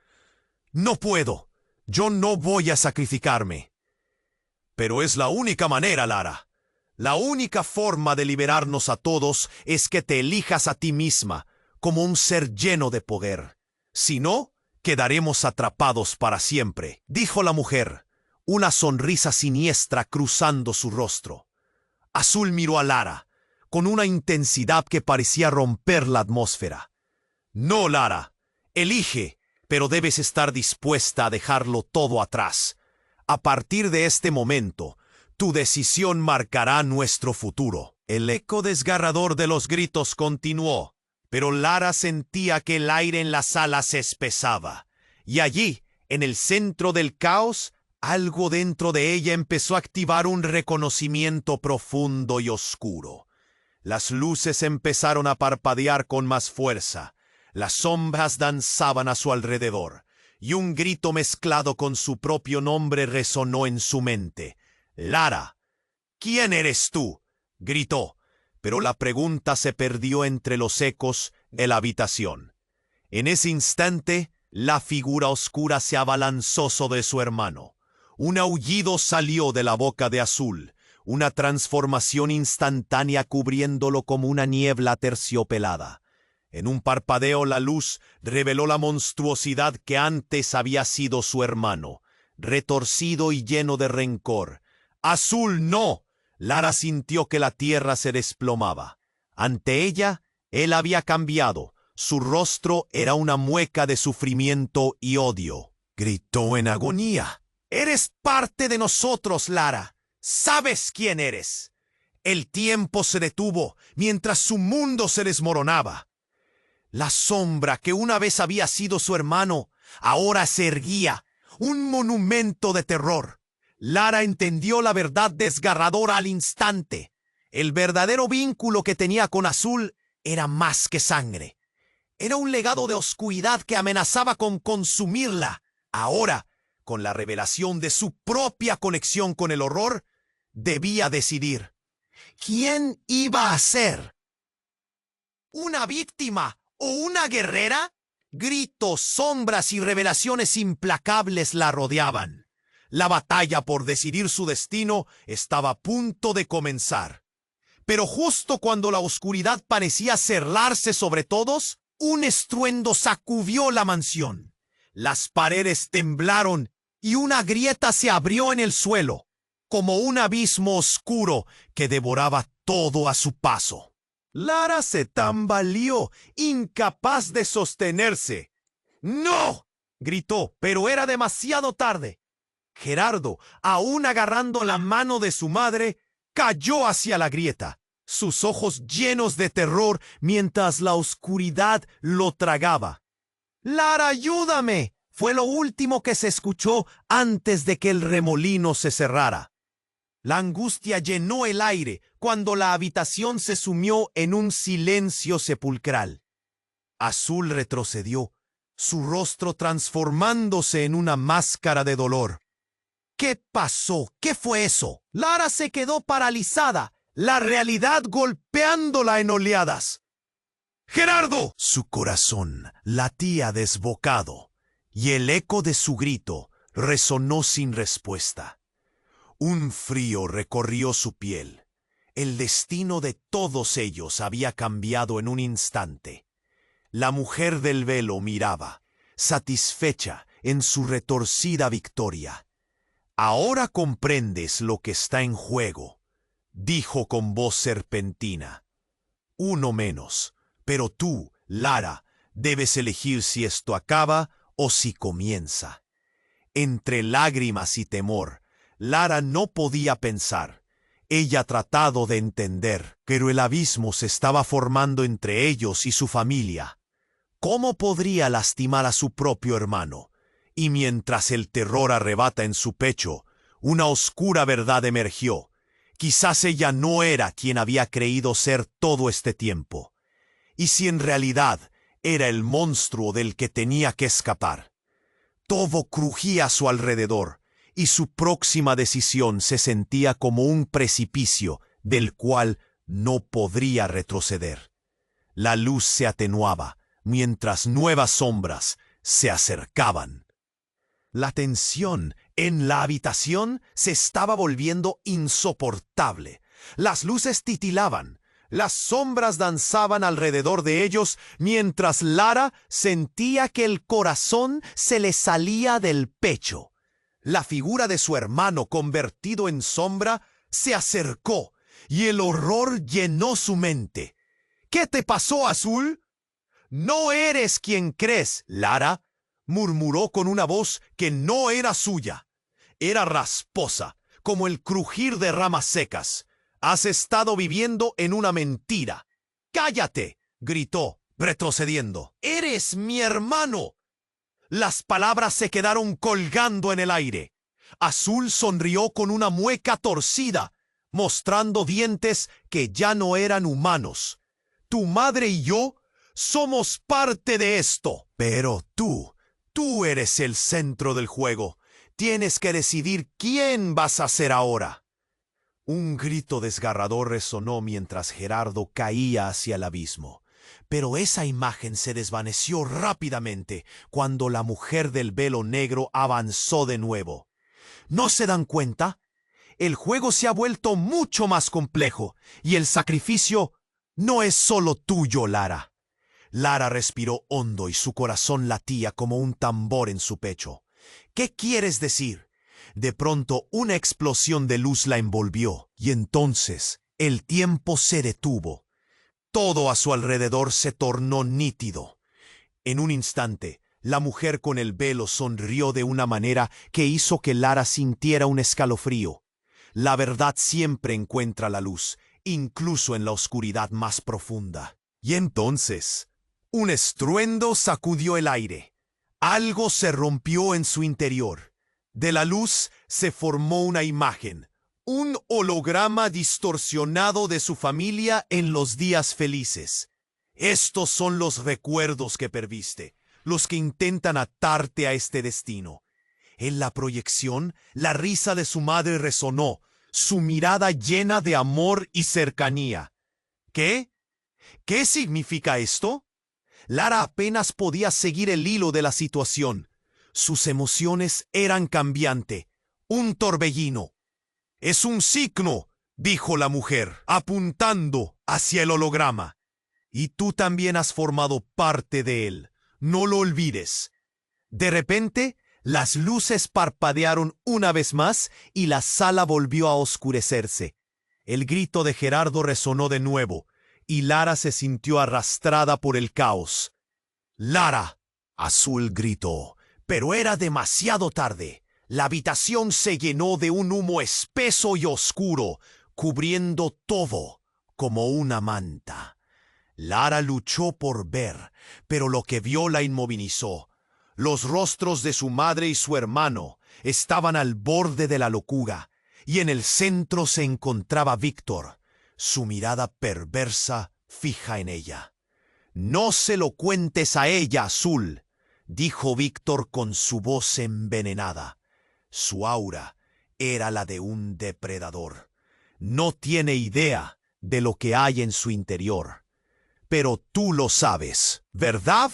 [SPEAKER 1] No puedo. Yo no voy a sacrificarme. Pero es la única manera, Lara. La única forma de liberarnos a todos es que te elijas a ti misma como un ser lleno de poder. Si no, quedaremos atrapados para siempre, dijo la mujer, una sonrisa siniestra cruzando su rostro. Azul miró a Lara, con una intensidad que parecía romper la atmósfera. No, Lara, elige, pero debes estar dispuesta a dejarlo todo atrás. A partir de este momento, tu decisión marcará nuestro futuro. El eco desgarrador de los gritos continuó, pero Lara sentía que el aire en la sala se espesaba. Y allí, en el centro del caos, algo dentro de ella empezó a activar un reconocimiento profundo y oscuro. Las luces empezaron a parpadear con más fuerza. Las sombras danzaban a su alrededor, y un grito mezclado con su propio nombre resonó en su mente. «Lara, ¿quién eres tú?», gritó, pero la pregunta se perdió entre los ecos de la habitación. En ese instante, la figura oscura se abalanzó sobre su hermano. Un aullido salió de la boca de Azul, una transformación instantánea cubriéndolo como una niebla terciopelada. En un parpadeo la luz reveló la monstruosidad que antes había sido su hermano, retorcido y lleno de rencor. ¡Azul, no! Lara sintió que la tierra se desplomaba. Ante ella, él había cambiado. Su rostro era una mueca de sufrimiento y odio. Gritó en agonía. «Eres parte de nosotros, Lara. ¿Sabes quién eres? El tiempo se detuvo mientras su mundo se desmoronaba. La sombra que una vez había sido su hermano, ahora se erguía, un monumento de terror. Lara entendió la verdad desgarradora al instante. El verdadero vínculo que tenía con Azul era más que sangre. Era un legado de oscuridad que amenazaba con consumirla. Ahora, con la revelación de su propia conexión con el horror, debía decidir. ¿Quién iba a ser? ¿Una víctima o una guerrera? Gritos, sombras y revelaciones implacables la rodeaban. La batalla por decidir su destino estaba a punto de comenzar. Pero justo cuando la oscuridad parecía cerrarse sobre todos, un estruendo sacudió la mansión. Las paredes temblaron y una grieta se abrió en el suelo, como un abismo oscuro que devoraba todo a su paso. Lara se tambaleó, incapaz de sostenerse. ¡No!, gritó, pero era demasiado tarde. Gerardo, aún agarrando la mano de su madre, cayó hacia la grieta, sus ojos llenos de terror mientras la oscuridad lo tragaba. «¡Lara, ayúdame!», fue lo último que se escuchó antes de que el remolino se cerrara. La angustia llenó el aire cuando la habitación se sumió en un silencio sepulcral. Azul retrocedió, su rostro transformándose en una máscara de dolor. ¿Qué pasó? ¿Qué fue eso? Lara se quedó paralizada, la realidad golpeándola en oleadas. ¡Gerardo! Su corazón latía desbocado y el eco de su grito resonó sin respuesta. Un frío recorrió su piel. El destino de todos ellos había cambiado en un instante. La mujer del velo miraba, satisfecha en su retorcida victoria. «Ahora comprendes lo que está en juego», dijo con voz serpentina. «Uno menos, pero tú, Lara, debes elegir si esto acaba o si comienza». Entre lágrimas y temor, Lara no podía pensar. Ella tratado de entender, pero el abismo se estaba formando entre ellos y su familia. ¿Cómo podría lastimar a su propio hermano? Y mientras el terror arrebata en su pecho, una oscura verdad emergió. Quizás ella no era quien había creído ser todo este tiempo. ¿Y si en realidad era el monstruo del que tenía que escapar? Todo crujía a su alrededor, y su próxima decisión se sentía como un precipicio del cual no podría retroceder. La luz se atenuaba, mientras nuevas sombras se acercaban. La tensión en la habitación se estaba volviendo insoportable. Las luces titilaban, las sombras danzaban alrededor de ellos, mientras Lara sentía que el corazón se le salía del pecho. La figura de su hermano convertido en sombra se acercó y el horror llenó su mente. «¿Qué te pasó, Azul?» «No eres quien crees, Lara», murmuró con una voz que no era suya. Era rasposa, como el crujir de ramas secas. «Has estado viviendo en una mentira». «¡Cállate!», gritó, retrocediendo. «¡Eres mi hermano!». Las palabras se quedaron colgando en el aire. Azul sonrió con una mueca torcida, mostrando dientes que ya no eran humanos. «Tu madre y yo somos parte de esto. Pero tú eres el centro del juego. Tienes que decidir quién vas a ser ahora». Un grito desgarrador resonó mientras Gerardo caía hacia el abismo. Pero esa imagen se desvaneció rápidamente cuando la mujer del velo negro avanzó de nuevo. ¿No se dan cuenta? El juego se ha vuelto mucho más complejo y el sacrificio no es solo tuyo, Lara. Lara respiró hondo y su corazón latía como un tambor en su pecho. ¿Qué quieres decir? De pronto una explosión de luz la envolvió y entonces el tiempo se detuvo. Todo a su alrededor se tornó nítido. En un instante, la mujer con el velo sonrió de una manera que hizo que Lara sintiera un escalofrío. La verdad siempre encuentra la luz, incluso en la oscuridad más profunda. Y entonces, un estruendo sacudió el aire. Algo se rompió en su interior. De la luz se formó una imagen, un holograma distorsionado de su familia en los días felices. Estos son los recuerdos que perdiste, los que intentan atarte a este destino. En la proyección, la risa de su madre resonó, su mirada llena de amor y cercanía. ¿Qué? ¿Qué significa esto? Lara apenas podía seguir el hilo de la situación. Sus emociones eran cambiantes, un torbellino. «Es un signo», dijo la mujer, apuntando hacia el holograma. «Y tú también has formado parte de él. No lo olvides». De repente, las luces parpadearon una vez más y la sala volvió a oscurecerse. El grito de Gerardo resonó de nuevo, y Lara se sintió arrastrada por el caos. «¡Lara!», Azul gritó, pero era demasiado tarde. La habitación se llenó de un humo espeso y oscuro, cubriendo todo como una manta. Lara luchó por ver, pero lo que vio la inmovilizó. Los rostros de su madre y su hermano estaban al borde de la locura, y en el centro se encontraba Víctor, su mirada perversa fija en ella. «No se lo cuentes a ella, Azul», dijo Víctor con su voz envenenada. Su aura era la de un depredador. No tiene idea de lo que hay en su interior. Pero tú lo sabes, ¿verdad?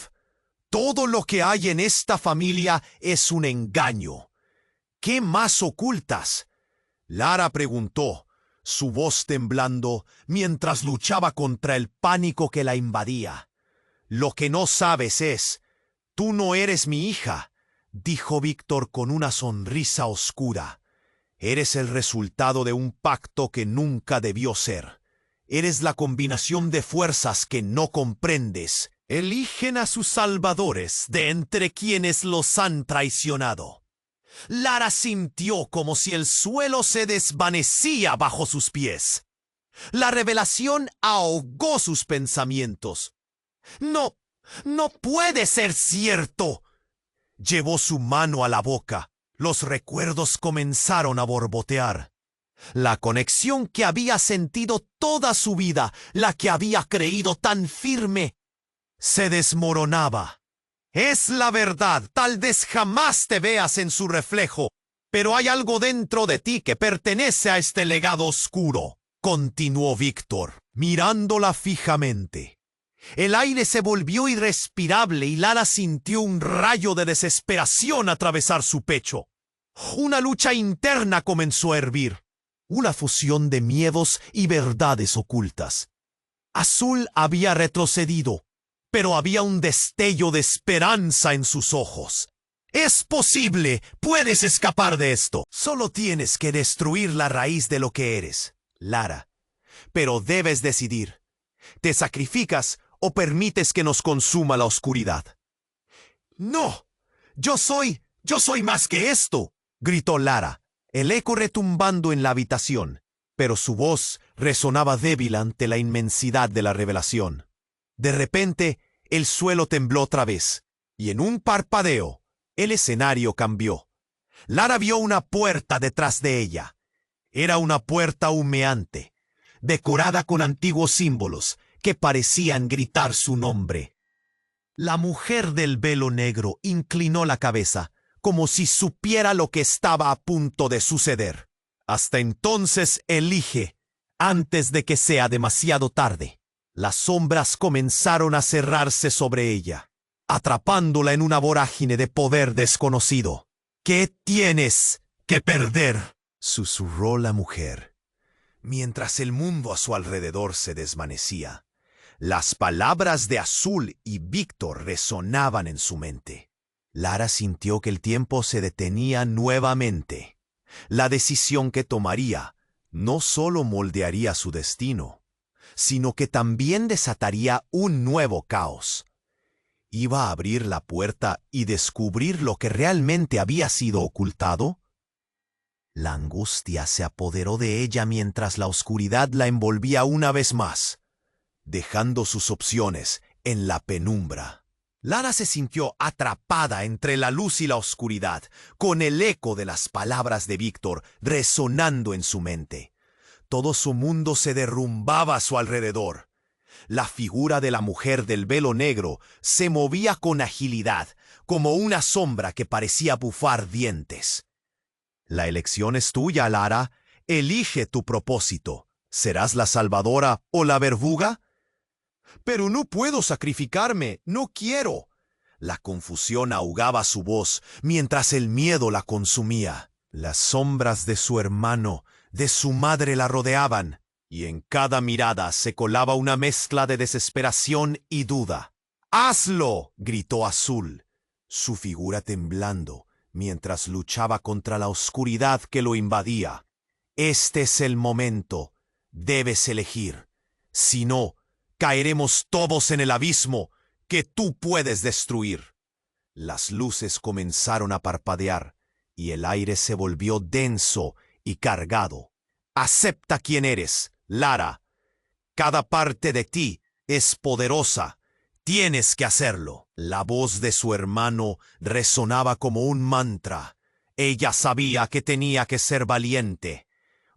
[SPEAKER 1] Todo lo que hay en esta familia es un engaño. ¿Qué más ocultas?, Lara preguntó, su voz temblando mientras luchaba contra el pánico que la invadía. «Lo que no sabes es, tú no eres mi hija», dijo Víctor con una sonrisa oscura. «Eres el resultado de un pacto que nunca debió ser. Eres la combinación de fuerzas que no comprendes. Eligen a sus salvadores de entre quienes los han traicionado». Lara sintió como si el suelo se desvanecía bajo sus pies. La revelación ahogó sus pensamientos. «No, no puede ser cierto». Llevó su mano a la boca. Los recuerdos comenzaron a borbotear. La conexión que había sentido toda su vida, la que había creído tan firme, se desmoronaba. «Es la verdad, tal vez jamás te veas en su reflejo, pero hay algo dentro de ti que pertenece a este legado oscuro», continuó Víctor, mirándola fijamente. El aire se volvió irrespirable y Lara sintió un rayo de desesperación atravesar su pecho. Una lucha interna comenzó a hervir, una fusión de miedos y verdades ocultas. Azul había retrocedido, pero había un destello de esperanza en sus ojos. «Es posible, puedes escapar de esto. Solo tienes que destruir la raíz de lo que eres, Lara. Pero debes decidir. ¿Te sacrificas o permites que nos consuma la oscuridad?» «No, yo soy más que esto», gritó Lara, el eco retumbando en la habitación, pero su voz resonaba débil ante la inmensidad de la revelación. De repente, el suelo tembló otra vez, y en un parpadeo, el escenario cambió. Lara vio una puerta detrás de ella. Era una puerta humeante, decorada con antiguos símbolos que parecían gritar su nombre. La mujer del velo negro inclinó la cabeza, como si supiera lo que estaba a punto de suceder. «Hasta entonces elige, antes de que sea demasiado tarde». Las sombras comenzaron a cerrarse sobre ella, atrapándola en una vorágine de poder desconocido. «¿Qué tienes que perder?», susurró la mujer, mientras el mundo a su alrededor se desvanecía. Las palabras de Azul y Víctor resonaban en su mente. Lara sintió que el tiempo se detenía nuevamente. La decisión que tomaría no solo moldearía su destino, sino que también desataría un nuevo caos. ¿Iba a abrir la puerta y descubrir lo que realmente había sido ocultado? La angustia se apoderó de ella mientras la oscuridad la envolvía una vez más, dejando sus opciones en la penumbra. Lara se sintió atrapada entre la luz y la oscuridad, con el eco de las palabras de Víctor resonando en su mente. Todo su mundo se derrumbaba a su alrededor. La figura de la mujer del velo negro se movía con agilidad, como una sombra que parecía bufar dientes. La elección es tuya, Lara. Elige tu propósito. ¿Serás la salvadora o la verduga? Pero no puedo sacrificarme, no quiero. La confusión ahogaba su voz mientras el miedo la consumía. Las sombras de su hermano, de su madre la rodeaban, y en cada mirada se colaba una mezcla de desesperación y duda. ¡Hazlo!, gritó Azul, su figura temblando, mientras luchaba contra la oscuridad que lo invadía. Este es el momento. Debes elegir. Si no, caeremos todos en el abismo que tú puedes destruir. Las luces comenzaron a parpadear y el aire se volvió denso y cargado. Acepta quién eres, Lara. Cada parte de ti es poderosa. Tienes que hacerlo. La voz de su hermano resonaba como un mantra. Ella sabía que tenía que ser valiente.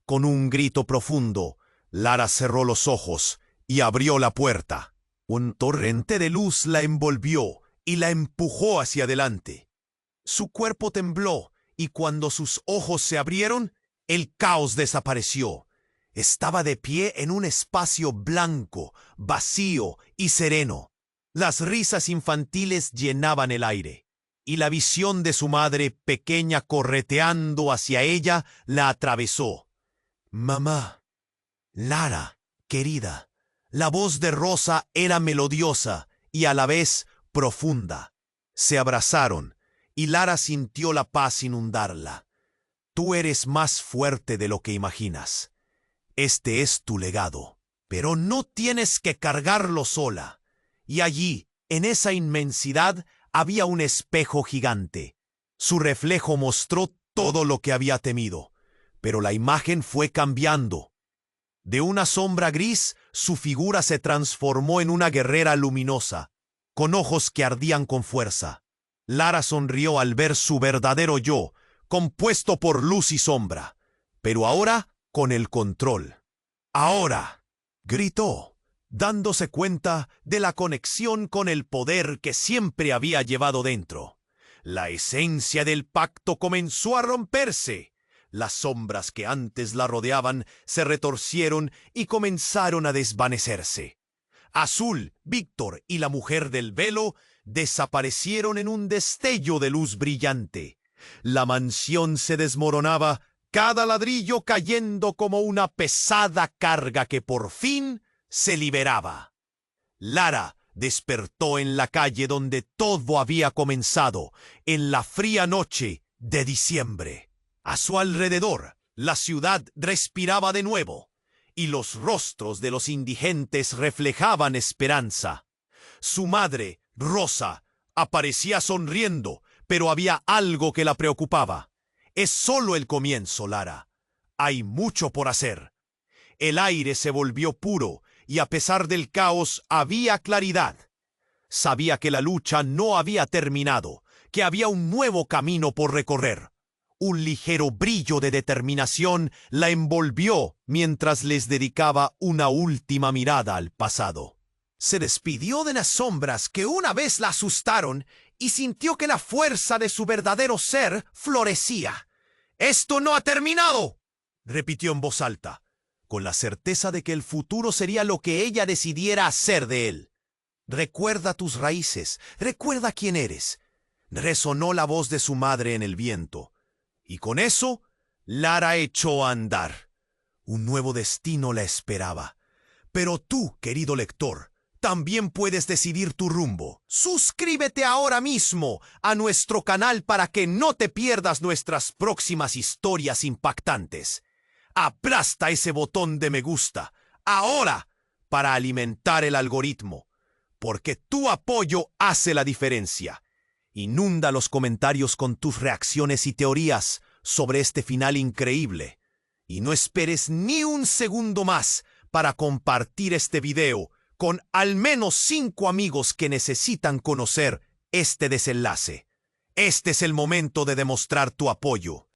[SPEAKER 1] Con un grito profundo, Lara cerró los ojos y abrió la puerta. Un torrente de luz la envolvió y la empujó hacia adelante. Su cuerpo tembló y cuando sus ojos se abrieron, el caos desapareció. Estaba de pie en un espacio blanco, vacío y sereno. Las risas infantiles llenaban el aire, y la visión de su madre pequeña correteando hacia ella la atravesó. «Mamá, Lara, querida». La voz de Rosa era melodiosa y a la vez profunda. Se abrazaron, y Lara sintió la paz inundarla. Tú eres más fuerte de lo que imaginas. Este es tu legado, pero no tienes que cargarlo sola. Y allí, en esa inmensidad, había un espejo gigante. Su reflejo mostró todo lo que había temido, pero la imagen fue cambiando. De una sombra gris, su figura se transformó en una guerrera luminosa, con ojos que ardían con fuerza. Lara sonrió al ver su verdadero yo, compuesto por luz y sombra, pero ahora con el control. «Ahora», gritó, dándose cuenta de la conexión con el poder que siempre había llevado dentro. La esencia del pacto comenzó a romperse. Las sombras que antes la rodeaban se retorcieron y comenzaron a desvanecerse. Azul, Víctor y la mujer del velo desaparecieron en un destello de luz brillante. La mansión se desmoronaba, cada ladrillo cayendo como una pesada carga que por fin se liberaba. Lara despertó en la calle donde todo había comenzado, en la fría noche de diciembre. A su alrededor, la ciudad respiraba de nuevo, y los rostros de los indigentes reflejaban esperanza. Su madre, Rosa, aparecía sonriendo, pero había algo que la preocupaba. Es solo el comienzo, Lara. Hay mucho por hacer. El aire se volvió puro, y a pesar del caos había claridad. Sabía que la lucha no había terminado, que había un nuevo camino por recorrer. Un ligero brillo de determinación la envolvió mientras les dedicaba una última mirada al pasado. Se despidió de las sombras que una vez la asustaron y sintió que la fuerza de su verdadero ser florecía. «¡Esto no ha terminado!», repitió en voz alta, con la certeza de que el futuro sería lo que ella decidiera hacer de él. «Recuerda tus raíces, recuerda quién eres», resonó la voz de su madre en el viento. Y con eso, Lara echó a andar. Un nuevo destino la esperaba. Pero tú, querido lector, también puedes decidir tu rumbo. Suscríbete ahora mismo a nuestro canal para que no te pierdas nuestras próximas historias impactantes. Aplasta ese botón de me gusta, ahora, para alimentar el algoritmo, porque tu apoyo hace la diferencia. Inunda los comentarios con tus reacciones y teorías. sobre este final increíble. Y no esperes ni un segundo más para compartir este video con al menos 5 amigos que necesitan conocer este desenlace. Este es el momento de demostrar tu apoyo.